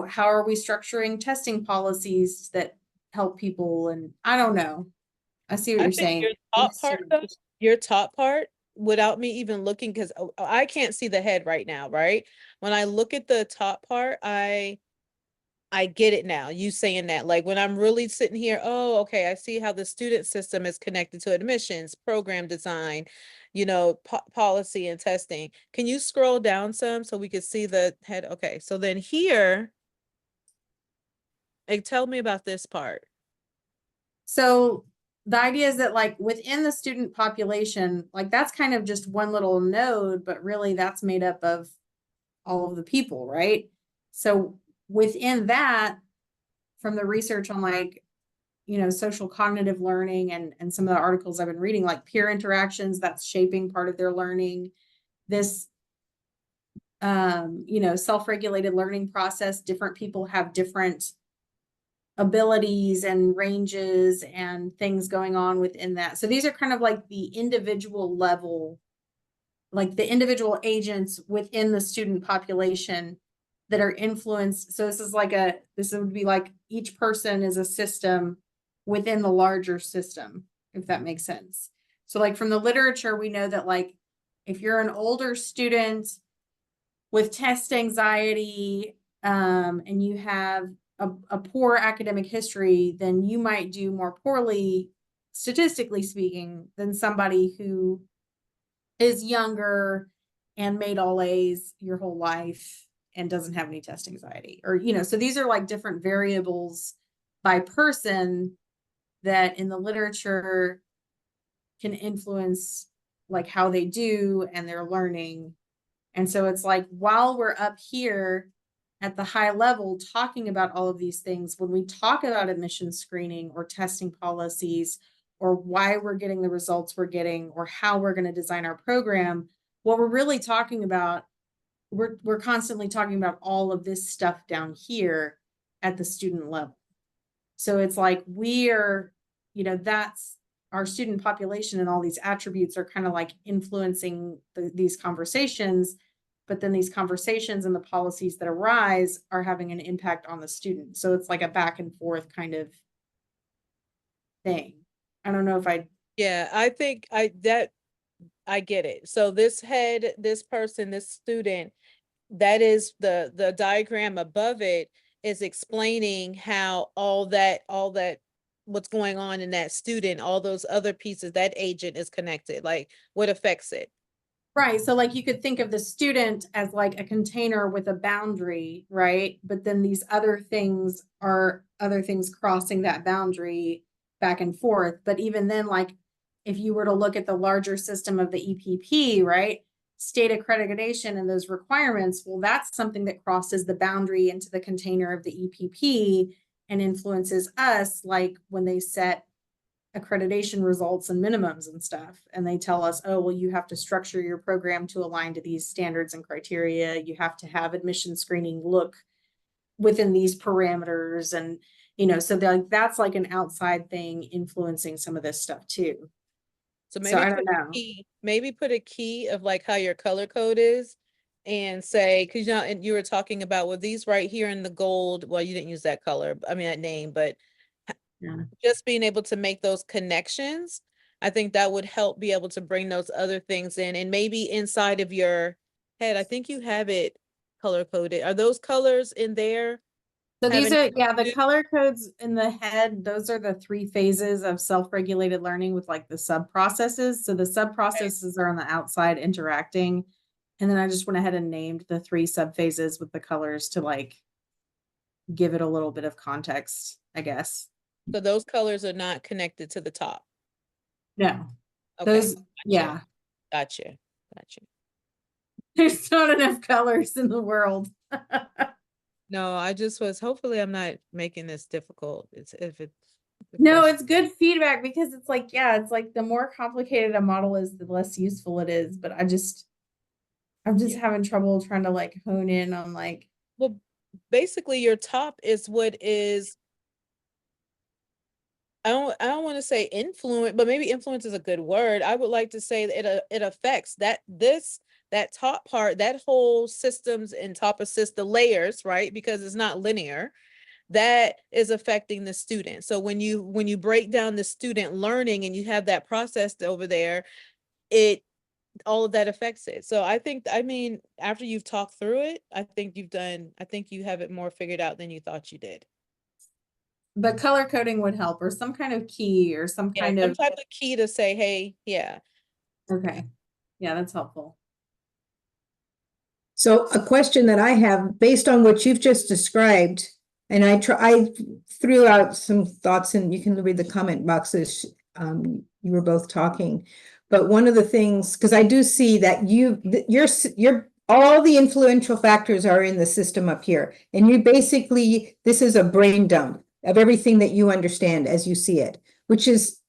Speaker 2: how are we structuring testing policies that help people? And I don't know. I see what
Speaker 7: I
Speaker 2: you're
Speaker 7: think
Speaker 2: saying.
Speaker 7: your top part, though, your top part, without me even looking, because I can't see the head right now, right? When I look at the top part, I get it now. You saying that, like when I'm really sitting here, oh, okay, I see how the student system is connected to admissions, program design, policy and testing. Can you scroll down some so we could see the head? Okay, so then here, like, tell me about this part.
Speaker 2: So the idea is that like within the student population, like that's kind of just one little node, but really that's made up of all of the people, right? So within that, from the research on like, social cognitive learning and some of the articles I've been reading, like peer interactions, that's shaping part of their learning. This, self-regulated learning process, different people have different abilities and ranges and things going on within that. So these are kind of like the individual level, like the individual agents within the student population that are influenced. So this would be like each person is a system within the larger system, if that makes sense. So like from the literature, we know that like if you're an older student with test anxiety, and you have a poor academic history, then you might do more poorly, statistically speaking, than somebody who is younger and made all A's your whole life and doesn't have any test anxiety. Or, so these are like different variables by person that in the literature can influence like how they do and their learning. And so it's like, while we're up here at the high level talking about all of these things, when we talk about admission screening or testing policies, or why we're getting the results we're getting, or how we're going to design our program, what we're really talking about, we're constantly talking about all of this stuff down here at the student level. So it's like that's our student population, and all these attributes are kind of like influencing these conversations. But then these conversations and the policies that arise are having an impact on the student. So it's like a back and forth kind of thing. I don't know if
Speaker 7: Yeah, I think I get it. So this head, this person, this student, that is the diagram above it is explaining how all that what's going on in that student, all those other pieces, that agent is connected, like what affects it.
Speaker 2: Right. So like you could think of the student as like a container with a boundary, right? But then these other things are other things crossing that boundary back and forth. But even then, like if you were to look at the larger system of the EPP, right? State accreditation and those requirements, well, that's something that crosses the boundary into the container of the EPP and influences us, like when they set accreditation results and minimums and stuff. And they tell us, oh, well, you have to structure your program to align to these standards and criteria. You have to have admission screening look within these parameters. And, so that's like an outside thing influencing some of this stuff too.
Speaker 7: So
Speaker 2: So
Speaker 7: maybe
Speaker 2: I
Speaker 7: put
Speaker 2: don't
Speaker 7: a
Speaker 2: know.
Speaker 7: key, maybe put a key of like how your color code is, and say, because and you were talking about, well, these right here in the gold, well, you didn't use that color, I mean that name, but
Speaker 2: Yeah.
Speaker 7: just being able to make those connections, I think that would help be able to bring those other things in. And maybe inside of your head, I think you have it color coded. Are those colors in there?
Speaker 2: So these
Speaker 7: having
Speaker 2: are, the color codes in the head, those are the 3 phases of self-regulated learning with like the sub processes. So the sub processes are on the outside interacting. And then I just went ahead and named the 3 sub phases with the colors to like give it a little bit of context, I guess.
Speaker 7: So those colors are not connected to the top.
Speaker 2: No,
Speaker 7: Okay.
Speaker 2: those,
Speaker 7: Gotcha.
Speaker 2: yeah.
Speaker 7: Gotcha. Gotcha.
Speaker 2: There's not enough colors in the world.
Speaker 7: No, I just was, hopefully I'm not making this difficult. It's if it's. the
Speaker 2: No,
Speaker 7: question-
Speaker 2: it's good feedback because it's like, yeah, it's like the more complicated a model is, the less useful it is. But I'm just
Speaker 7: Yeah.
Speaker 2: having trouble trying to like hone in on like,
Speaker 7: Well, basically your top is what is, I don't want to say influence, but maybe influence is a good word. I would like to say that it affects that top part, that whole systems and top of system layers, right? Because it's not linear. That is affecting the student. So when you break down the student learning and you have that processed over there, all of that affects it. So I mean, after you've talked through it, I think you have it more figured out than you thought you did.
Speaker 2: but color coding would help, or some kind of key, or some
Speaker 7: Yeah,
Speaker 2: kind
Speaker 7: some
Speaker 2: of,
Speaker 7: type of key to say, hey, yeah.
Speaker 2: okay. Yeah, that's helpful.
Speaker 1: So a question that I have, based on what you've just described, and I threw out some thoughts, and you can read the comment boxes, you were both talking. But one of the things, because I do see that you're all the influential factors are in the system up here. And you basically, this is a brain dump of everything that you understand as you see it, which is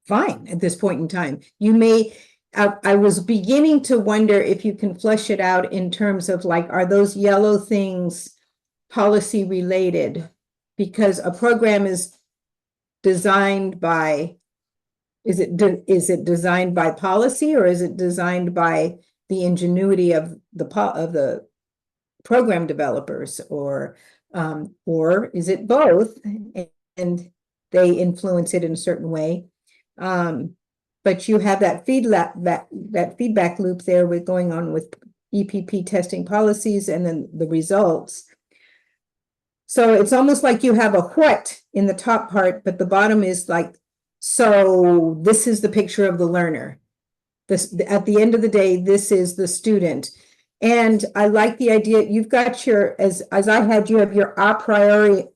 Speaker 1: fine at this point in time. I was beginning to wonder if you can flesh it out in terms of like, are those yellow things policy related? Because a program is designed by, is it designed by policy, or is it designed by the ingenuity of the program developers, or is it both and they influence it in a certain way? But you have that feedback loop there with going on with EPP testing policies and then the results. So it's almost like you have a what in the top part, but the bottom is like, so this is the picture of the learner. This, at the end of the day, this is the student. And I like the idea, you've got your, as I had, you have your a priori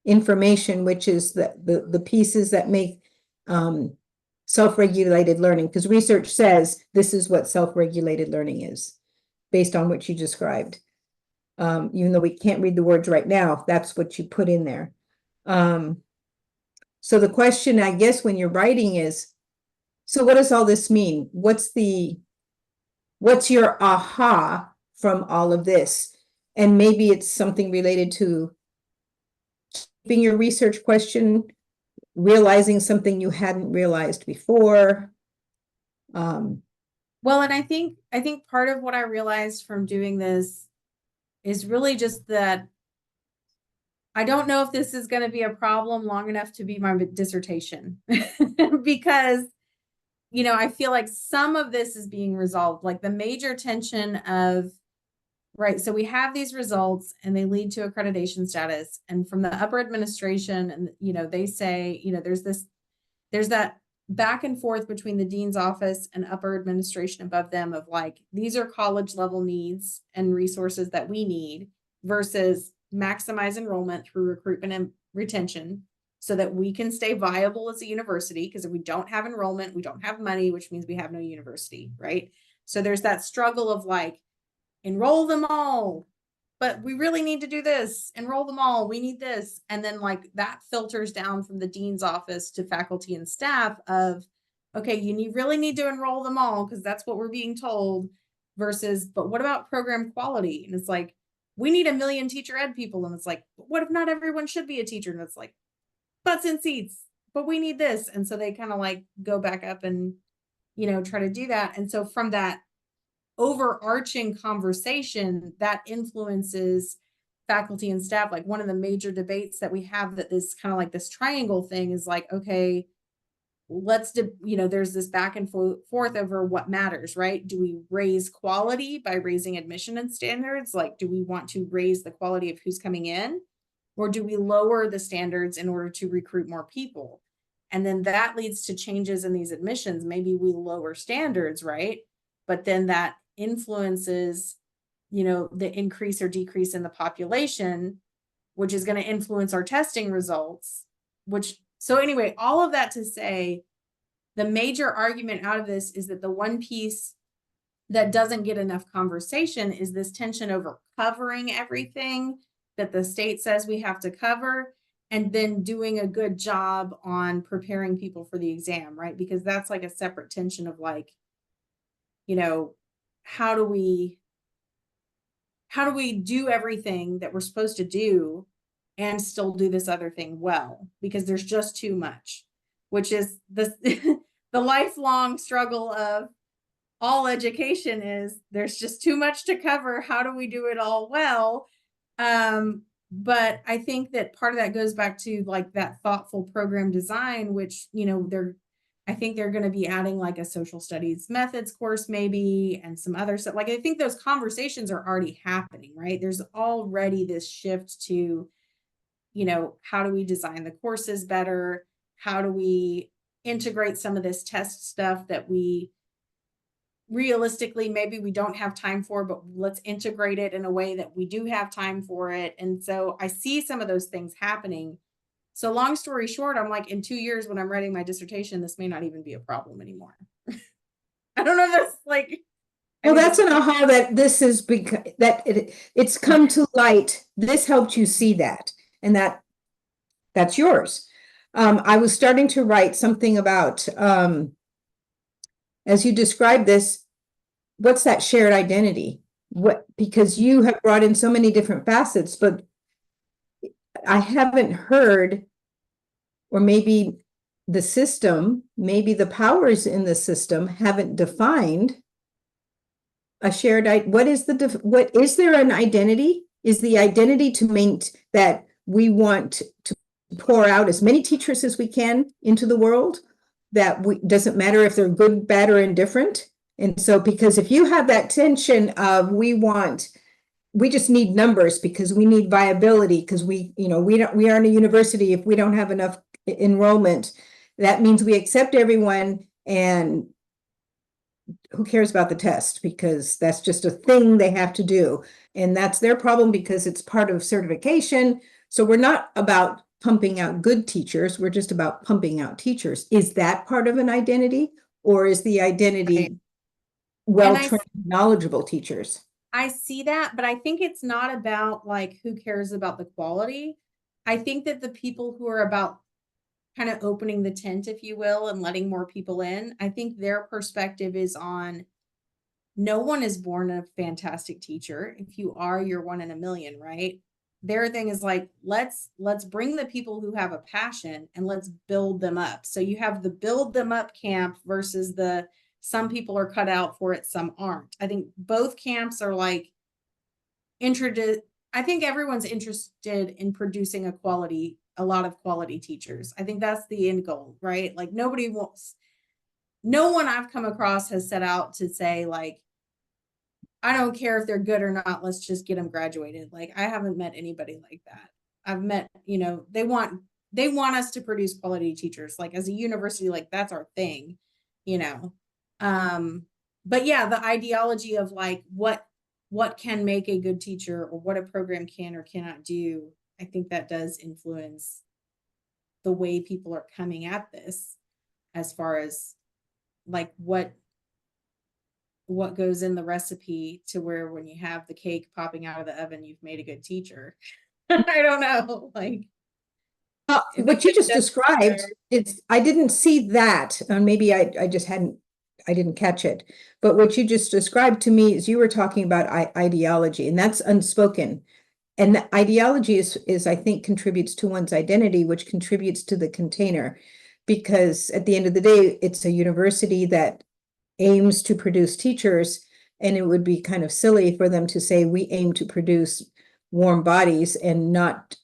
Speaker 1: information, which is the pieces that make self-regulated learning, because research says this is what self-regulated learning is, based on what you described. Even though we can't read the words right now, that's what you put in there. So the question, I guess, when you're writing is, so what does all this mean? What's your aha from all of this? And maybe it's something related to keeping your research question, realizing something you hadn't realized before.
Speaker 2: Well, and I think part of what I realized from doing this is really just that I don't know if this is going to be a problem long enough to be my dissertation because, you know, I feel like some of this is being resolved, like the major tension of, right, so we have these results and they lead to accreditation status, and from the upper administration, and, you know, they say, you know, there's that back and forth between the dean's office and upper administration above them of like, these are college level needs and resources that we need versus maximize enrollment through recruitment and retention so that we can stay viable as a university. Because if we don't have enrollment, we don't have money, which means we have no university, right? So there's that struggle of like, enroll them all, but we really need to do this, enroll them all, we need this. And then like that filters down from the dean's office to faculty and staff of, okay, you really need to enroll them all because that's what we're being told, versus, but what about program quality? And it's like, we need 1 million teacher ed people. And it's like, what if not everyone should be a teacher? And it's like, butts in seats, but we need this. And so they kind of like go back up and, you know, try to do that. And so from that overarching conversation that influences faculty and staff, like one of the major debates that we have, that this kind of like this triangle thing is like, okay, you know, there's this back and forth over what matters, right? Do we raise quality by raising admission and standards? Like, do we want to raise the quality of who's coming in, or do we lower the standards in order to recruit more people? And then that leads to changes in these admissions. Maybe we lower standards, right? But then that influences, you know, the increase or decrease in the population, which is going to influence our testing results, so anyway, all of that to say, the major argument out of this is that the one piece that doesn't get enough conversation is this tension over covering everything that the state says we have to cover, and then doing a good job on preparing people for the exam, right? Because that's like a separate tension of like, you know, how do we do everything that we're supposed to do and still do this other thing well? Because there's just too much, which is the the lifelong struggle of all education is there's just too much to cover. How do we do it all well? But I think that part of that goes back to like that thoughtful program design, which, you know, I think they're going to be adding like a social studies methods course maybe, and some other stuff. Like, I think those conversations are already happening, right? There's already this shift to, you know, how do we design the courses better? How do we integrate some of this test stuff that we realistically maybe we don't have time for, but let's integrate it in a way that we do have time for it. And so I see some of those things happening. So long story short, I'm like, in 2 years when I'm writing my dissertation, this may not even be a problem anymore. I don't know if that's like,
Speaker 1: Well, that's an aha that this is because that it's come to light. This helped you see that, and that's yours. I was starting to write something about, as you described this, what's that shared identity? Because you have brought in so many different facets, but I haven't heard, or maybe the system, maybe the powers in the system haven't defined a shared, what is there an identity? Is the identity to maintain that we want to pour out as many teachers as we can into the world, that doesn't matter if they're good, bad, or indifferent? And so, because if you have that tension of we just need numbers because we need viability, because we aren't a university if we don't have enough enrollment, that means we accept everyone, and who cares about the test, because that's just a thing they have to do, and that's their problem because it's part of certification. So we're not about pumping out good teachers, we're just about pumping out teachers. Is that part of an identity, or is the identity well-trained, knowledgeable teachers?
Speaker 2: I see that, but I think it's not about like who cares about the quality. I think that the people who are about kind of opening the tent, if you will, and letting more people in, I think their perspective is on, no one is born a fantastic teacher. If you are, you're one in a million, right? Their thing is like, let's bring the people who have a passion and let's build them up. So you have the build them up camp versus the some people are cut out for it, some aren't. I think both camps are like I think everyone's interested in producing a lot of quality teachers. I think that's the end goal, right? Like no one I've come across has set out to say like, I don't care if they're good or not, let's just get them graduated. Like I haven't met anybody like that. I've met, they want us to produce quality teachers. Like as a university, like that's our thing, but yeah, the ideology of like what can make a good teacher or what a program can or cannot do, I think that does influence the way people are coming at this, as far as like what goes in the recipe to where when you have the cake popping out of the oven, you've made a good teacher. I don't know, like
Speaker 1: what you just described, I didn't see that, and maybe I didn't catch it, but what you just described to me is you were talking about ideology, and that's unspoken. And the ideology is I think contributes to one's identity, which contributes to the container, because at the end of the day, it's a university that aims to produce teachers, and it would be kind of silly for them to say we aim to produce warm bodies and not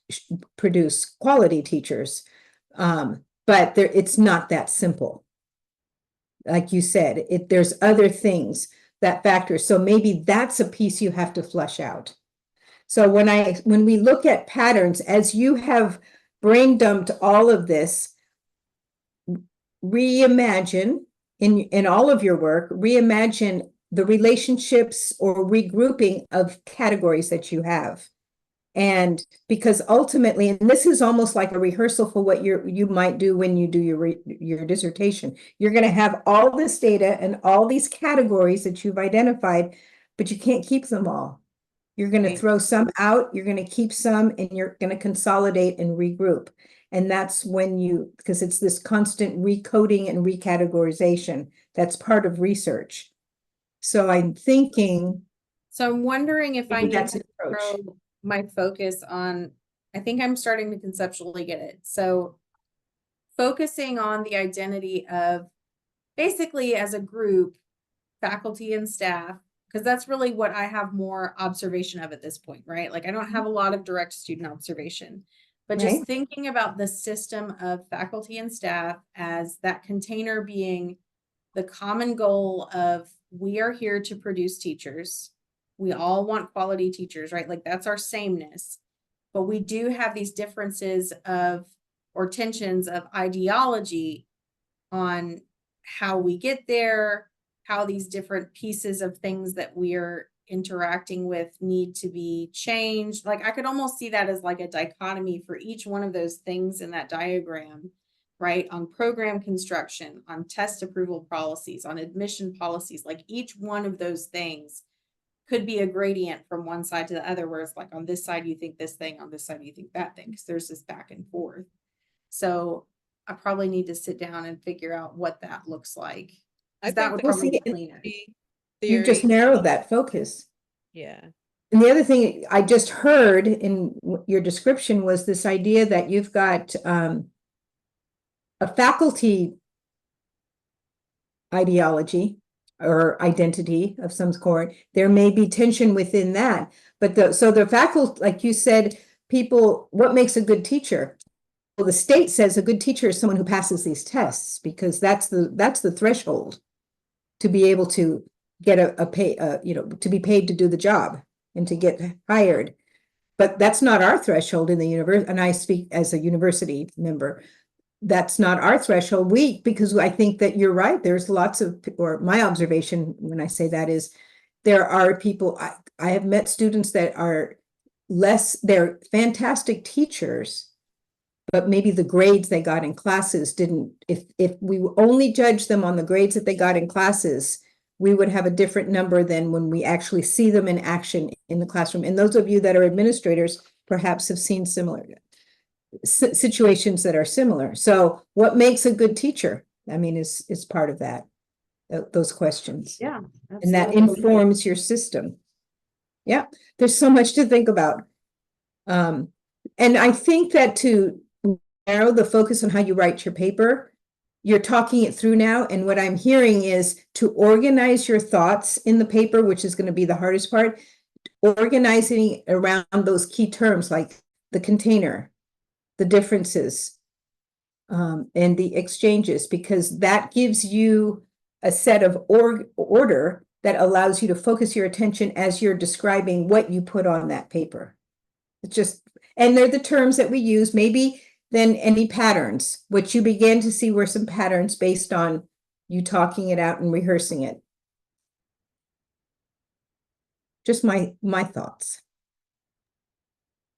Speaker 1: produce quality teachers. But it's not that simple. Like you said, there's other things that factor. So maybe that's a piece you have to flesh out. So when we look at patterns, as you have brain dumped all of this, reimagine in all of your work, reimagine the relationships or regrouping of categories that you have. And because ultimately, and this is almost like a rehearsal for what you might do when you do your dissertation. You're going to have all this data and all these categories that you've identified, but you can't keep them all. You're going to
Speaker 2: Right.
Speaker 1: throw some out, you're going to keep some, and you're going to consolidate and regroup. And that's when because it's this constant recoding and recategorization. That's part of research. So I'm thinking
Speaker 2: So I'm wondering if I
Speaker 1: maybe
Speaker 2: need
Speaker 1: that's
Speaker 2: to
Speaker 1: an approach.
Speaker 2: throw my focus on, I think I'm starting to conceptually get it. So focusing on the identity of basically as a group, faculty and staff, because that's really what I have more observation of at this point, right? Like I don't have a lot of direct student observation, but just
Speaker 1: Right.
Speaker 2: thinking about the system of faculty and staff as that container being the common goal of we are here to produce teachers. We all want quality teachers, right? Like that's our sameness. But we do have these differences of or tensions of ideology on how we get there, how these different pieces of things that we are interacting with need to be changed. Like I could almost see that as like a dichotomy for each one of those things in that diagram, right? On program construction, on test approval policies, on admission policies, like each one of those things could be a gradient from one side to the other, where it's like on this side you think this thing, on this side you think that thing, because there's this back and forth. So I probably need to sit down and figure out what that looks like.
Speaker 7: I
Speaker 2: 'Cause that
Speaker 7: think
Speaker 2: would
Speaker 7: the
Speaker 2: probably be
Speaker 1: see,
Speaker 2: cleaner.
Speaker 1: You just
Speaker 7: theory,
Speaker 1: narrowed that focus.
Speaker 7: yeah.
Speaker 1: And the other thing I just heard in your description was this idea that you've got a faculty ideology or identity of some sort. There may be tension within that, but so the faculty, like you said, people, what makes a good teacher? Well, the state says a good teacher is someone who passes these tests because that's the threshold to be able to get a pay, to be paid to do the job and to get hired. But that's not our threshold in the universe. And I speak as a university member. That's not our threshold. Because I think that you're right. There's lots of, or my observation when I say that is there are people, I have met students that are they're fantastic teachers, but maybe the grades they got in classes didn't, if we only judge them on the grades that they got in classes, we would have a different number than when we actually see them in action in the classroom. And those of you that are administrators perhaps have seen similar situations that are similar. So what makes a good teacher? I mean, is part of that, those questions.
Speaker 2: Yeah.
Speaker 1: And that
Speaker 2: absolutely.
Speaker 1: informs your system. Yeah, there's so much to think about. And I think that to narrow the focus on how you write your paper, you're talking it through now. And what I'm hearing is to organize your thoughts in the paper, which is going to be the hardest part, organizing around those key terms like the container, the differences, and the exchanges, because that gives you a set of order that allows you to focus your attention as you're describing what you put on that paper. It's just, and they're the terms that we use, maybe then any patterns, which you begin to see were some patterns based on you talking it out and rehearsing it. Just my thoughts.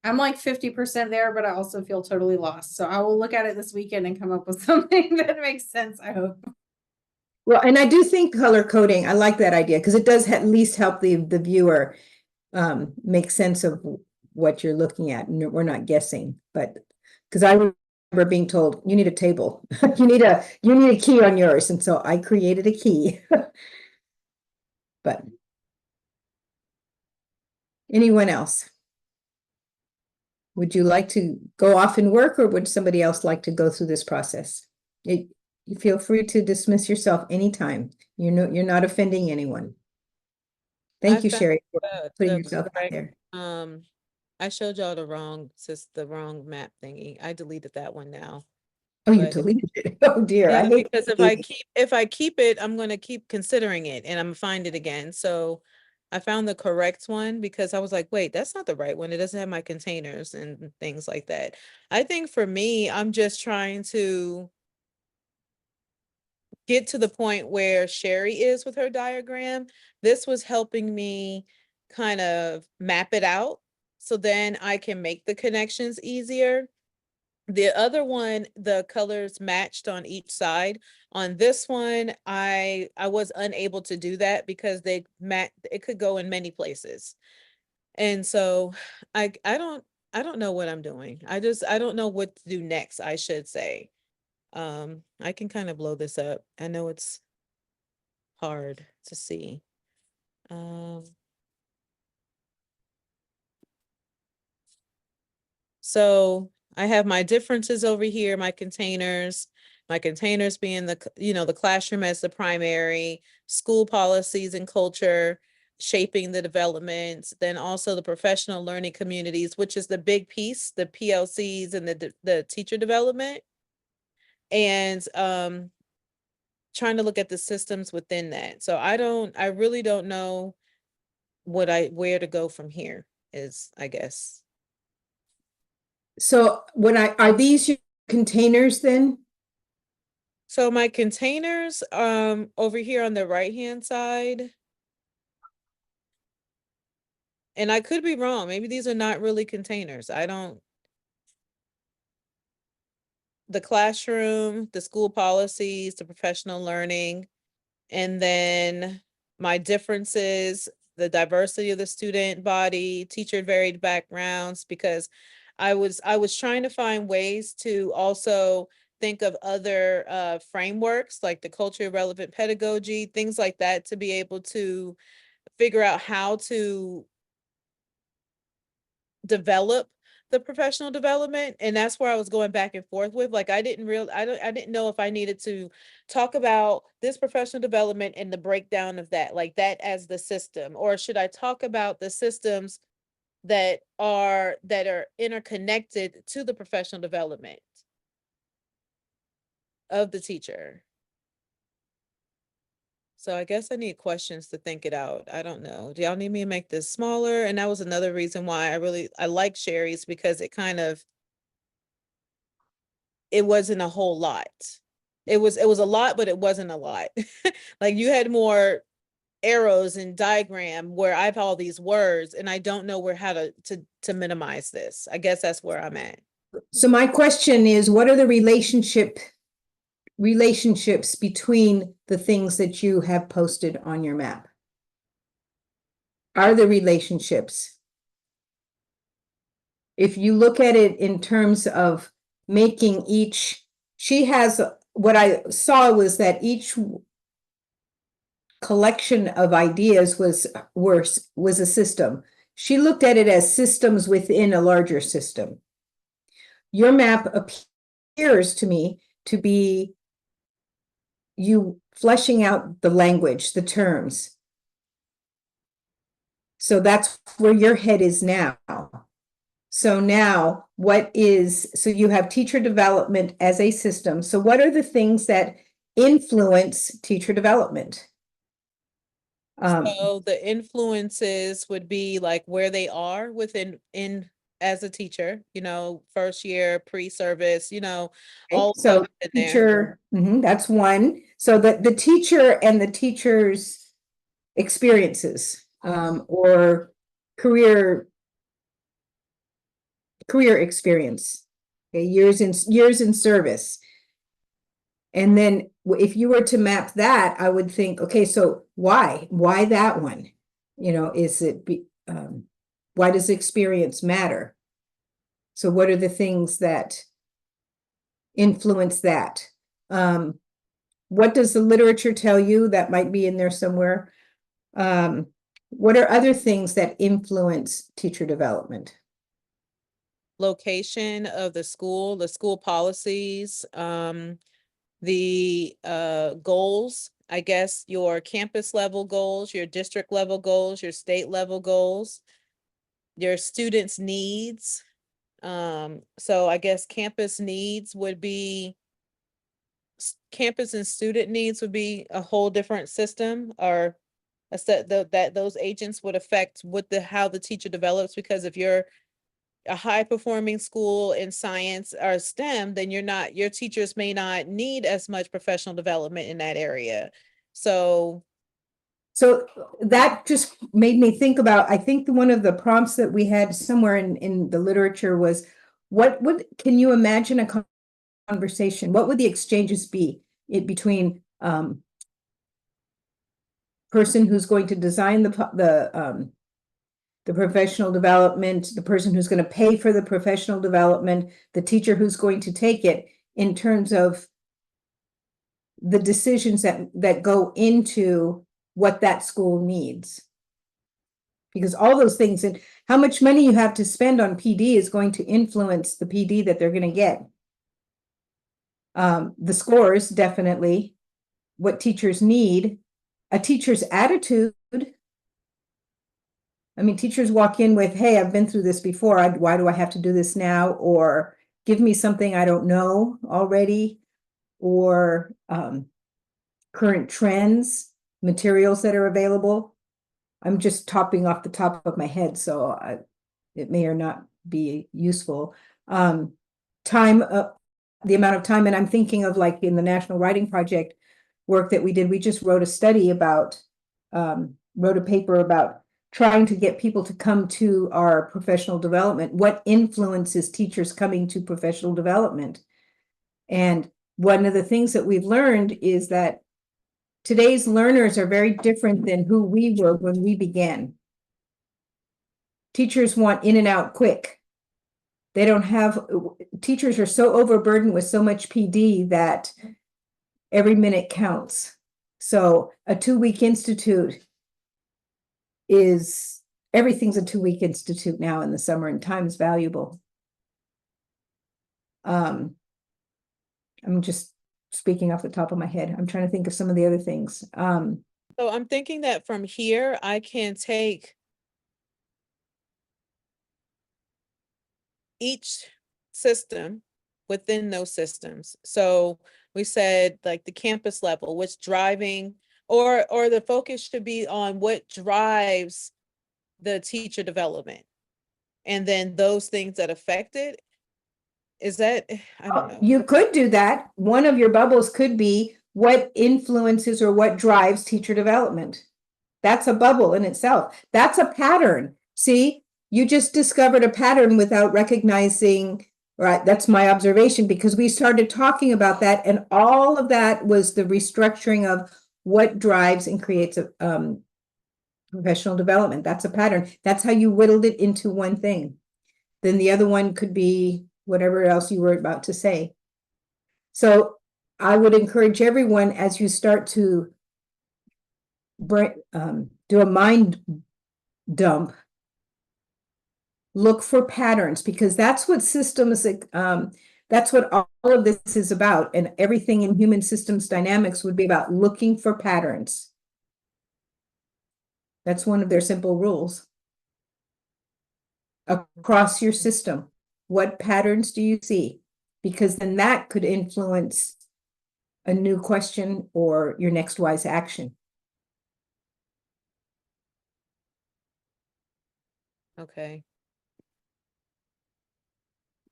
Speaker 2: I'm like 50% there, but I also feel totally lost. So I will look at it this weekend and come up with something that makes sense, I hope.
Speaker 1: Well, and I do think color coding, I like that idea because it does at least help the viewer make sense of what you're looking at. And we're not guessing, but because I remember being told you need a table, you need a key on yours, and so I created a key. But anyone else? Would you like to go off and work, or would somebody else like to go through this process? You feel free to dismiss yourself anytime. You're not offending anyone. Thank you,
Speaker 7: found
Speaker 1: Sherry, for
Speaker 7: the-
Speaker 1: putting
Speaker 7: the
Speaker 1: yourself out
Speaker 7: correct,
Speaker 1: there.
Speaker 7: I showed y'all the wrong map thingy. I deleted that one now.
Speaker 1: Oh, you
Speaker 7: but-
Speaker 1: deleted it. Oh dear. I
Speaker 7: Yeah,
Speaker 1: hate
Speaker 7: because if I keep it, I'm gonna keep considering it and I'm gonna find it again. So I found the correct one because I was like, wait, that's not the right one. It doesn't have my containers and things like that. I think for me, I'm just trying to get to the point where Sherry is with her diagram. This was helping me kind of map it out so then I can make the connections easier. The other one, the colors matched on each side. On this one, I was unable to do that because it could go in many places. And so I don't know what I'm doing. I don't know what to do next, I should say. I can kind of blow this up. I know it's hard to see. So I have my differences over here, my containers being the classroom as the primary, school policies and culture, shaping the development, then also the professional learning communities, which is the big piece, the PLCs and the teacher development. And trying to look at the systems within that. So I really don't know where to go from here is, I guess.
Speaker 1: So are these your containers then?
Speaker 7: So my containers, over here on the right-hand side, and I could be wrong, maybe these are not really containers. The classroom, the school policies, the professional learning, and then my differences, the diversity of the student body, teacher varied backgrounds, because I was trying to find ways to also think of other frameworks like the culturally relevant pedagogy, things like that, to be able to figure out how to develop the professional development. And that's where I was going back and forth with, like, I didn't know if I needed to talk about this professional development and the breakdown of that, like that as the system, or should I talk about the systems that are interconnected to the professional development of the teacher. So I guess I need questions to think it out. I don't know. Do y'all need me to make this smaller? And that was another reason why I like Sherry's, because it wasn't a whole lot. It was a lot, but it wasn't a lot. Like you had more arrows and diagram where I have all these words and I don't know how to minimize this. I guess that's where I'm at.
Speaker 1: So my question is, what are the relationships between the things that you have posted on your map? Are the relationships? If you look at it in terms of making what I saw was that each collection of ideas was a system. She looked at it as systems within a larger system. Your map appears to me to be you fleshing out the language, the terms. So that's where your head is now. So now so you have teacher development as a system. So what are the things that influence teacher development?
Speaker 7: So the influences would be like where they are as a teacher, first year, pre-service, all
Speaker 1: So
Speaker 7: in there.
Speaker 1: teacher, that's one. So the teacher and the teacher's experiences, or career experience, okay, years in service. And then if you were to map that, I would think, okay, so why that one? Why does experience matter? So what are the things that influence that? What does the literature tell you? That might be in there somewhere. What are other things that influence teacher development?
Speaker 7: Location of the school policies, the goals, I guess your campus level goals, your district level goals, your state level goals, your students' needs. So I guess campus and student needs would be a whole different system, or a set that those agents would affect how the teacher develops, because if you're a high performing school in science or STEM, then your teachers may not need as much professional development in that area. So
Speaker 1: So that just made me think about, I think one of the prompts that we had somewhere in the literature was, can you imagine a conversation? What would the exchanges be between person who's going to design the professional development, the person who's going to pay for the professional development, the teacher who's going to take it, in terms of the decisions that go into what that school needs. Because all those things, and how much money you have to spend on PD is going to influence the PD that they're going to get. The scores, definitely, what teachers need, a teacher's attitude. I mean, teachers walk in with, hey, I've been through this before. Why do I have to do this now? Or give me something I don't know already. Or current trends, materials that are available. I'm just topping off the top of my head, so it may or not be useful. Time, the amount of time, and I'm thinking of, like, in the National Writing Project work that we did, we just wrote a study about, wrote a paper about trying to get people to come to our professional development. What influences teachers coming to professional development? And one of the things that we've learned is that today's learners are very different than who we were when we began. Teachers want in and out quick. They don't have, teachers are so overburdened with so much PD that every minute counts. So a 2-week institute is, everything's a 2-week institute now in the summer, and time is valuable. I'm just speaking off the top of my head. I'm trying to think of some of the other things.
Speaker 7: So I'm thinking that from here, I can take each system within those systems. So we said, like, the campus level, what's driving, or the focus should be on what drives the teacher development. And then those things that affect it. Is that, I don't know.
Speaker 1: You could do that. One of your bubbles could be what influences or what drives teacher development. That's a bubble in itself. That's a pattern. See, you just discovered a pattern without recognizing, right? That's my observation, because we started talking about that, and all of that was the restructuring of what drives and creates a professional development. That's a pattern. That's how you whittled it into one thing. Then the other one could be whatever else you were about to say. So I would encourage everyone, as you start to do a mind dump, look for patterns, because that's what systems, that's what all of this is about. And everything in human systems dynamics would be about looking for patterns. That's one of their simple rules. Across your system, what patterns do you see? Because then that could influence a new question or your next wise action.
Speaker 7: Okay.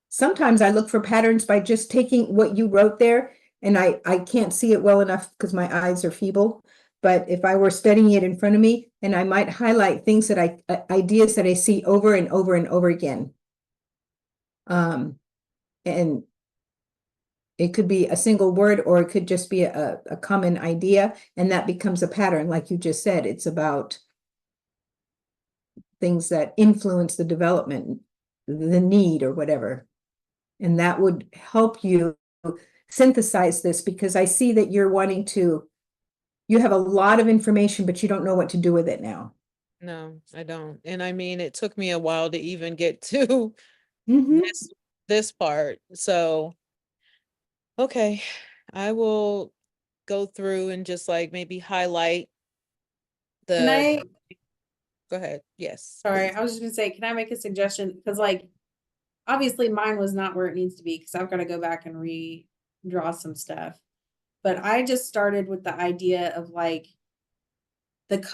Speaker 1: Sometimes I look for patterns by just taking what you wrote there, and I can't see it well enough because my eyes are feeble. But if I were studying it in front of me, and I might highlight things that ideas that I see over and over and over again. And it could be a single word, or it could just be a common idea, and that becomes a pattern. Like you just said, it's about things that influence the development, the need, or whatever. And that would help you synthesize this, because I see that you're wanting to, you have a lot of information, but you don't know what to do with it now.
Speaker 7: No, I don't. And I mean, it took me a while to even get to this part. So, okay, I will go through and just, like, maybe highlight the. Go ahead. Yes.
Speaker 2: Sorry,
Speaker 7: please.
Speaker 2: I was just gonna say, can I make a suggestion? Because, like, obviously mine was not where it needs to be, because I've got to go back and redraw some stuff. But I just started with the idea of, like,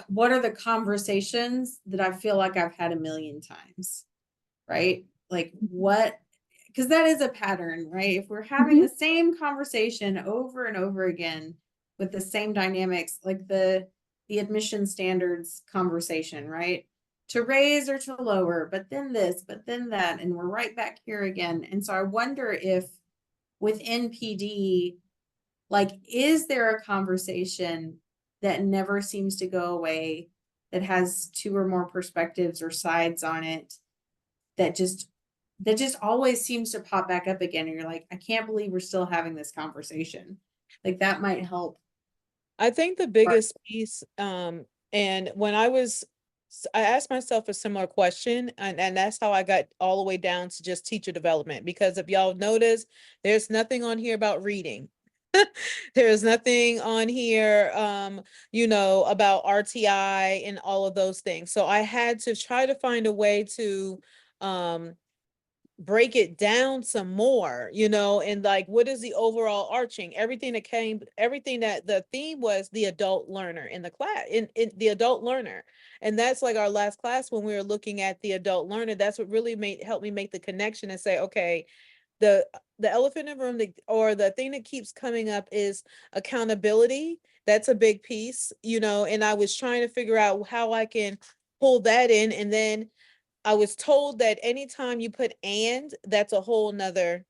Speaker 2: what are the conversations that I feel like I've had a million times, right? Like, what, because that is a pattern, right? If we're having the same conversation over and over again with the same dynamics, like the admission standards conversation, right? To raise or to lower, but then this, but then that, and we're right back here again. And so I wonder if within PD, like, is there a conversation that never seems to go away, that has two or more perspectives or sides on it, that just always seems to pop back up again, and you're like, I can't believe we're still having this conversation. Like, that might help.
Speaker 7: I think the biggest piece, and when I asked myself a similar question, and that's how I got all the way down to just teacher development, because if y'all notice, there's nothing on here about reading. There's nothing on here, about RTI and all of those things. So I had to try to find a way to, break it down some more, and like, what is the overall arching, everything that the theme was the adult learner in the class, in the adult learner. And that's like our last class when we were looking at the adult learner. That's what really helped me make the connection and say, okay, the elephant in the room, or the thing that keeps coming up is accountability. That's a big piece, and I was trying to figure out how I can pull that in. And then I was told that anytime you put and, that's a whole nother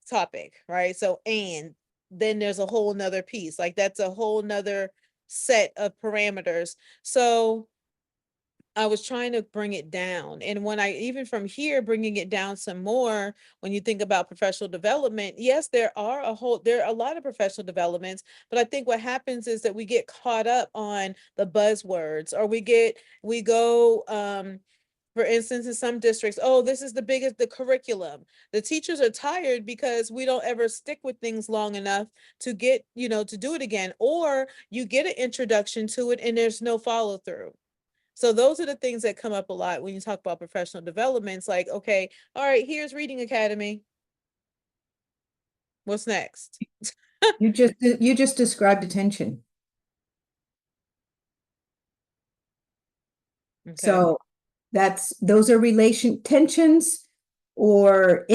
Speaker 7: topic, right? So, and then there's a whole nother piece, like that's a whole nother set of parameters. So I was trying to bring it down. And when I, even from here, bringing it down some more, when you think about professional development, yes, there are a lot of professional developments, but I think what happens is that we get caught up on the buzzwords, or we go, for instance, in some districts, oh, this is the curriculum. The teachers are tired because we don't ever stick with things long enough to get, to do it again, or you get an introduction to it and there's no follow through. So those are the things that come up a lot when you talk about professional development. It's like, okay, all right, here's Reading Academy. What's next?
Speaker 1: You just described attention.
Speaker 7: Okay.
Speaker 1: So those are tensions or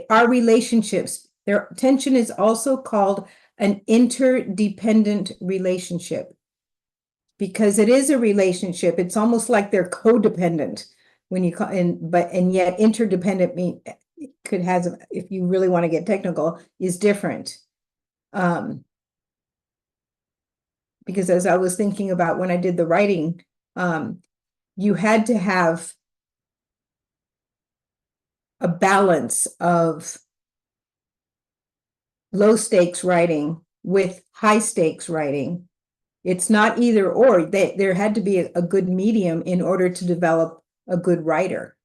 Speaker 1: our relationships. Tension is also called an interdependent relationship, because it is a relationship. It's almost like they're codependent when you and yet interdependent if you really want to get technical, is different. Because as I was thinking about when I did the writing, you had to have a balance of low stakes writing with high stakes writing. It's not either or. There had to be a good medium in order to develop a good writer.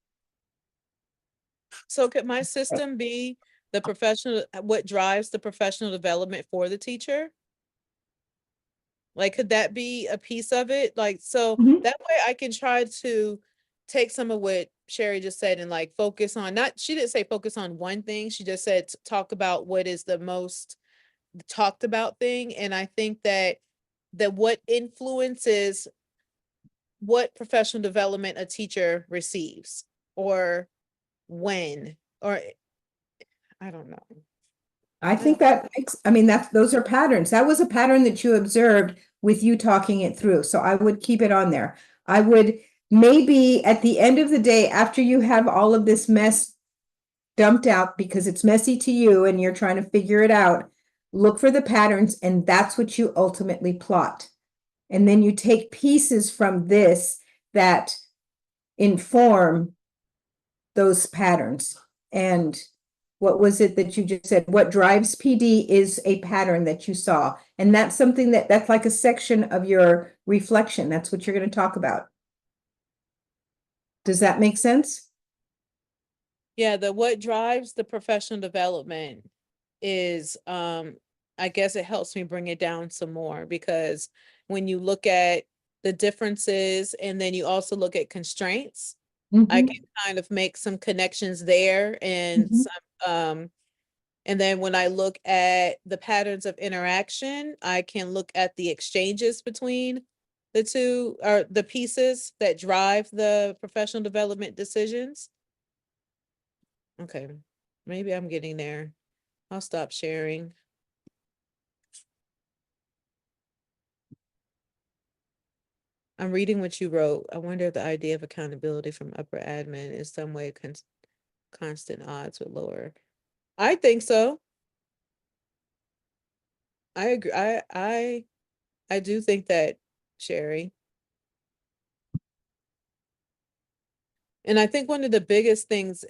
Speaker 7: So could my system be what drives the professional development for the teacher? Like, could that be a piece of it? Like, so that way I can try to take some of what Sherry just said and like focus on, she didn't say focus on one thing. She just said talk about what is the most talked about thing. And I think that what influences what professional development a teacher receives, or when, or I don't know.
Speaker 1: I think those are patterns. That was a pattern that you observed with you talking it through. So I would keep it on there. I would maybe at the end of the day, after you have all of this mess dumped out because it's messy to you and you're trying to figure it out, look for the patterns, and that's what you ultimately plot. And then you take pieces from this that inform those patterns. And what was it that you just said? What drives PD is a pattern that you saw. And that's something that's like a section of your reflection. That's what you're going to talk about. Does that make sense?
Speaker 7: Yeah, what drives the professional development is, I guess it helps me bring it down some more, because when you look at the differences and then you also look at constraints, I can kind of make some connections there, and some, and then when I look at the patterns of interaction, I can look at the exchanges between the two, or the pieces that drive the professional development decisions. Okay, maybe I'm getting there. I'll stop sharing. I'm reading what you wrote. I wonder if the idea of accountability from upper admin is some way constant odds with lower. I think so. I agree. I do think that, Sherry. And I think one of the biggest things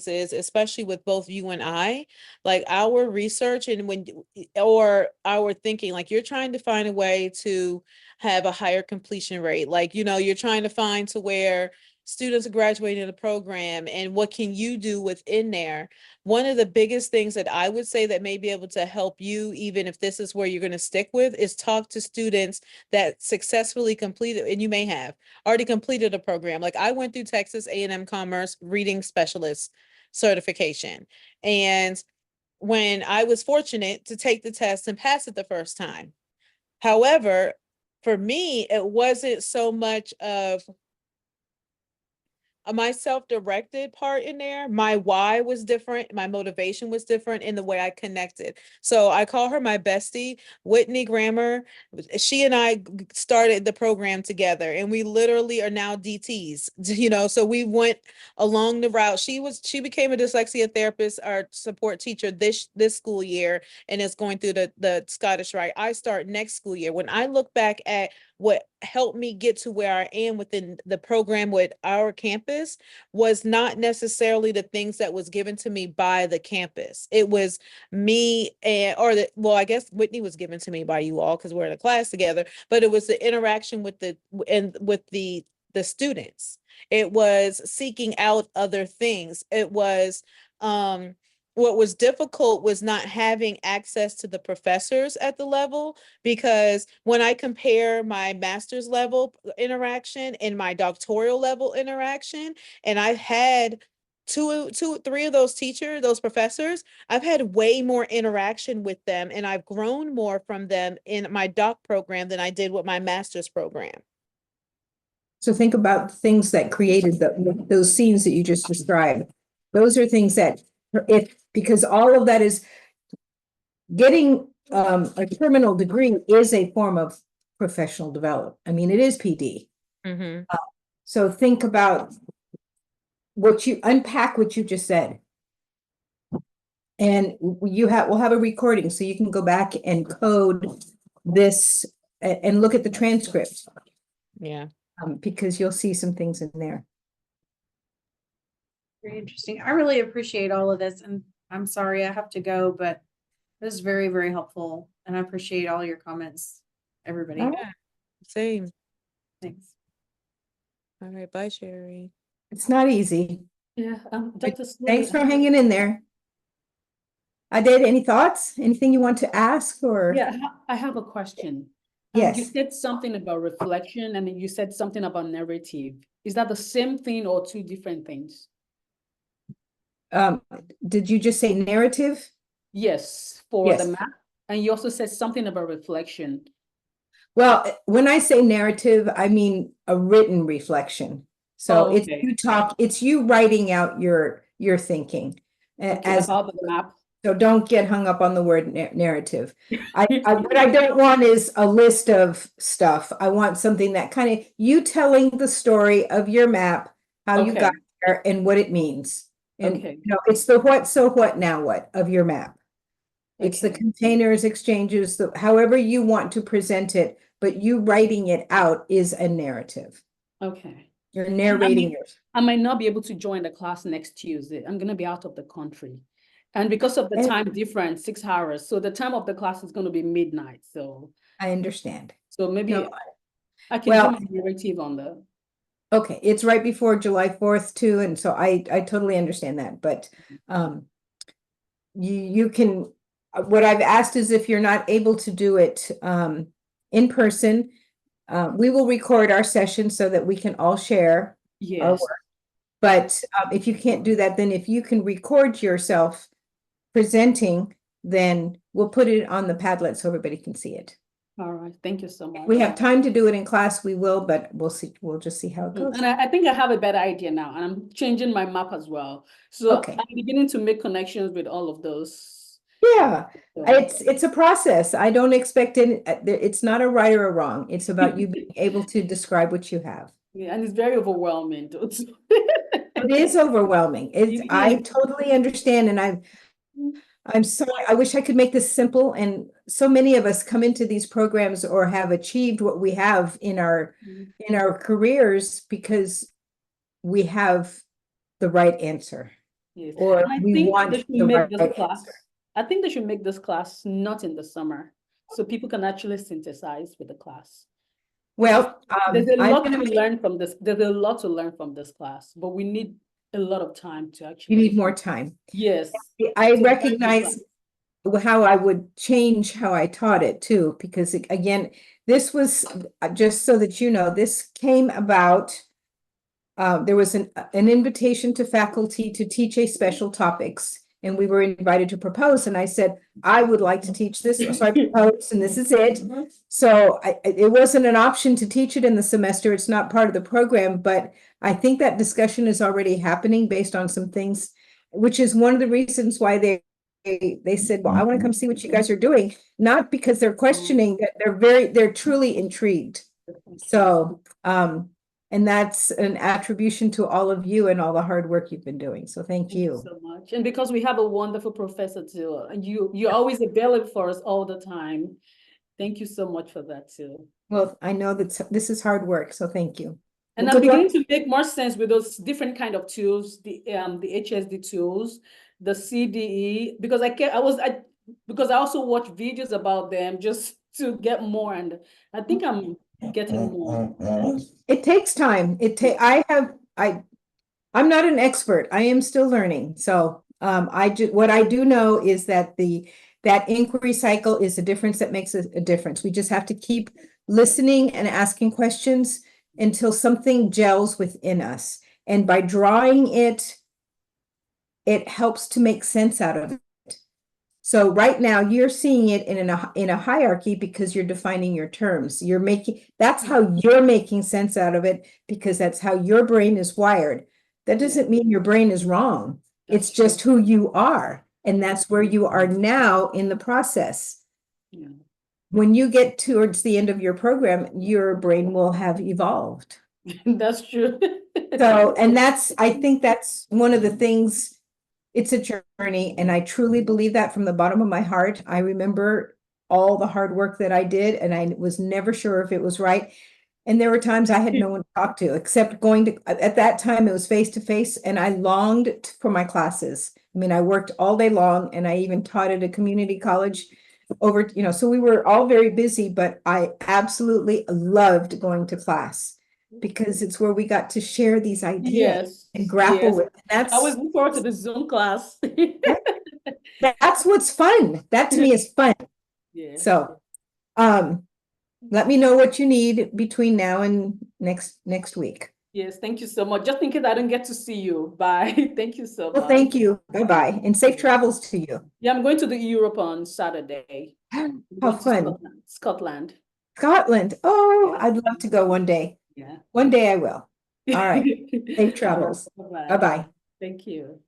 Speaker 7: is, especially with both you and I, like our research and or our thinking, like you're trying to find a way to have a higher completion rate. Like, you're trying to find to where students are graduating the program and what can you do within there. One of the biggest things that I would say that may be able to help you, even if this is where you're going to stick with, is talk to students that successfully completed, and you may have already completed a program. Like I went through Texas A&M Commerce Reading Specialist certification. And when I was fortunate to take the test and pass it the first time. However, for me, it wasn't so much of my self-directed part in there. My why was different. My motivation was different in the way I connected. So I call her my bestie, Whitney Grammer. She and I started the program together and we literally are now DTs, so we went along the route. She became a dyslexia therapist, our support teacher this school year, and is going through the Scottish Rite. I start next school year. When I look back at what helped me get to where I am within the program with our campus was not necessarily the things that was given to me by the campus. It was me I guess Whitney was given to me by you all because we're in a class together, but it was the interaction with the students. It was seeking out other things. It was, what was difficult was not having access to the professors at the level, because when I compare my master's level interaction and my doctoral level interaction, and I've had three of those professors, I've had way more interaction with them and I've grown more from them in my doc program than I did with my master's program.
Speaker 1: So think about things that created those scenes that you just described. Those are things that because all of that is getting a terminal degree is a form of professional development. I mean, it is PD.
Speaker 7: Mm-hmm.
Speaker 1: So think about unpack what you just said. And we'll have a recording so you can go back and code this and look at the transcript.
Speaker 7: Yeah.
Speaker 1: Because you'll see some things in there.
Speaker 2: Very interesting. I really appreciate all of this, and I'm sorry I have to go, but this is very, very helpful, and I appreciate all your comments, everybody.
Speaker 7: Yeah, same.
Speaker 2: Thanks.
Speaker 7: All right, bye, Sherry.
Speaker 1: It's not easy.
Speaker 3: Yeah, Dr.
Speaker 1: Thanks for hanging in there. Did any thoughts? Anything you want to ask or?
Speaker 3: Yeah, I have a question.
Speaker 1: Yes.
Speaker 3: You said something about reflection and then you said something about narrative. Is that the same thing or two different things?
Speaker 1: Did you just say narrative?
Speaker 3: Yes, for
Speaker 1: Yes.
Speaker 3: the map. And you also said something about reflection.
Speaker 1: Well, when I say narrative, I mean a written reflection. So
Speaker 3: Oh, okay.
Speaker 1: it's you writing out your thinking.
Speaker 3: Okay, about the map.
Speaker 1: So don't get hung up on the word narrative. What I don't want is a list of stuff. I want something that kind of you telling the story of your map, how you got there and what it means. And it's the what, so what, now what of your map. It's the containers, exchanges, however you want to present it, but you writing it out is a narrative.
Speaker 3: Okay.
Speaker 1: You're narrating it.
Speaker 3: I might not be able to join the class next Tuesday. I'm going to be out of the country. And because of the time difference, 6 hours. So the time of the class is going to be midnight. So
Speaker 1: I understand.
Speaker 3: So maybe I can do my narrative on the.
Speaker 1: Okay, it's right before July 4th too. And so I totally understand that. But you can, what I've asked is if you're not able to do it in person, we will record our session so that we can all share our work. But if you can't do that, then if you can record yourself presenting, then we'll put it on the Padlet so everybody can see it.
Speaker 3: All right, thank you so much.
Speaker 1: If we have time to do it in class, we will, but we'll see. We'll just see how it goes.
Speaker 3: And I think I have a better idea now, and I'm changing my map as well. So I'm beginning to make connections with all of those
Speaker 1: Yeah,
Speaker 3: So,
Speaker 1: it's a process. I don't expect it's not a right or a wrong. It's about you being able to describe what you have.
Speaker 3: yeah, and it's very overwhelming. Too.
Speaker 1: It is overwhelming. I totally understand, and I'm sorry. I wish I could make this simple. And so many of us come into these programs or have achieved what we have in our careers because we have the right answer,
Speaker 3: Yes.
Speaker 1: or
Speaker 3: And I
Speaker 1: we
Speaker 3: think
Speaker 1: want
Speaker 3: they should
Speaker 1: the
Speaker 3: make
Speaker 1: right
Speaker 3: this class.
Speaker 1: answer.
Speaker 3: I think they should make this class not in the summer, so people can actually synthesize with the class.
Speaker 1: Well,
Speaker 3: There's a
Speaker 1: I'm
Speaker 3: lot
Speaker 1: gonna
Speaker 3: to learn from this. There's a lot to learn from this class, but we need a lot of time to
Speaker 1: you
Speaker 3: actually.
Speaker 1: need more time.
Speaker 3: Yes.
Speaker 1: I
Speaker 3: So
Speaker 1: recognize how I would change how I taught it too, because again, this was just so that you know, this came about. There was an invitation to faculty to teach a special topics, and we were invited to propose. And I said, I would like to teach this, so I proposed, and this is it. So it wasn't an option to teach it in the semester. It's not part of the program, but I think that discussion is already happening based on some things, which is one of the reasons why they said, well, I want to come see what you guys are doing, not because they're questioning, that they're truly intrigued. So, and that's an attribution to all of you and all the hard work you've been doing. So thank
Speaker 3: Thank you
Speaker 1: you.
Speaker 3: so much. And because we have a wonderful professor too, and you're always available for us all the time. Thank you so much for that too.
Speaker 1: Well, I know that this is hard work, so thank you.
Speaker 3: And
Speaker 1: Well,
Speaker 3: I'm
Speaker 1: good luck.
Speaker 3: beginning to make more sense with those different kind of tools, the HSD tools, the CDE, because because I also watch videos about them just to get more, and I think I'm getting more.
Speaker 1: It takes time. I'm not an expert. I am still learning. So what I do know is that that inquiry cycle is a difference that makes a difference. We just have to keep listening and asking questions until something gels within us. And by drawing it, it helps to make sense out of it. So right now you're seeing it in a hierarchy because you're defining your terms. That's how you're making sense out of it, because that's how your brain is wired. That doesn't mean your brain is wrong. It's just who you are. And that's where you are now in the process.
Speaker 3: Yeah.
Speaker 1: When you get towards the end of your program, your brain will have evolved.
Speaker 3: That's true.
Speaker 1: So, and I think that's one of the things. It's a journey, and I truly believe that from the bottom of my heart. I remember all the hard work that I did, and I was never sure if it was right. And there were times I had no one to talk to except at that time it was face to face, and I longed for my classes. I mean, I worked all day long, and I even taught at a community college so we were all very busy, but I absolutely loved going to class because it's where we got to share these ideas
Speaker 3: Yes.
Speaker 1: and grapple with.
Speaker 3: I was looking forward to the Zoom class.
Speaker 1: That's what's fun. That to me is fun.
Speaker 3: Yeah.
Speaker 1: So, let me know what you need between now and next week.
Speaker 3: Yes, thank you so much. Just in case I don't get to see you. Bye. Thank you so
Speaker 1: Well,
Speaker 3: much.
Speaker 1: thank you. Bye-bye, and safe travels to you.
Speaker 3: Yeah, I'm going to the Europe on Saturday.
Speaker 1: How fun.
Speaker 3: Scotland.
Speaker 1: Scotland. Oh, I'd love to go one day.
Speaker 3: Yeah.
Speaker 1: One day I will. All right. Safe travels.
Speaker 3: Bye-bye.
Speaker 1: Bye-bye.
Speaker 3: Thank you.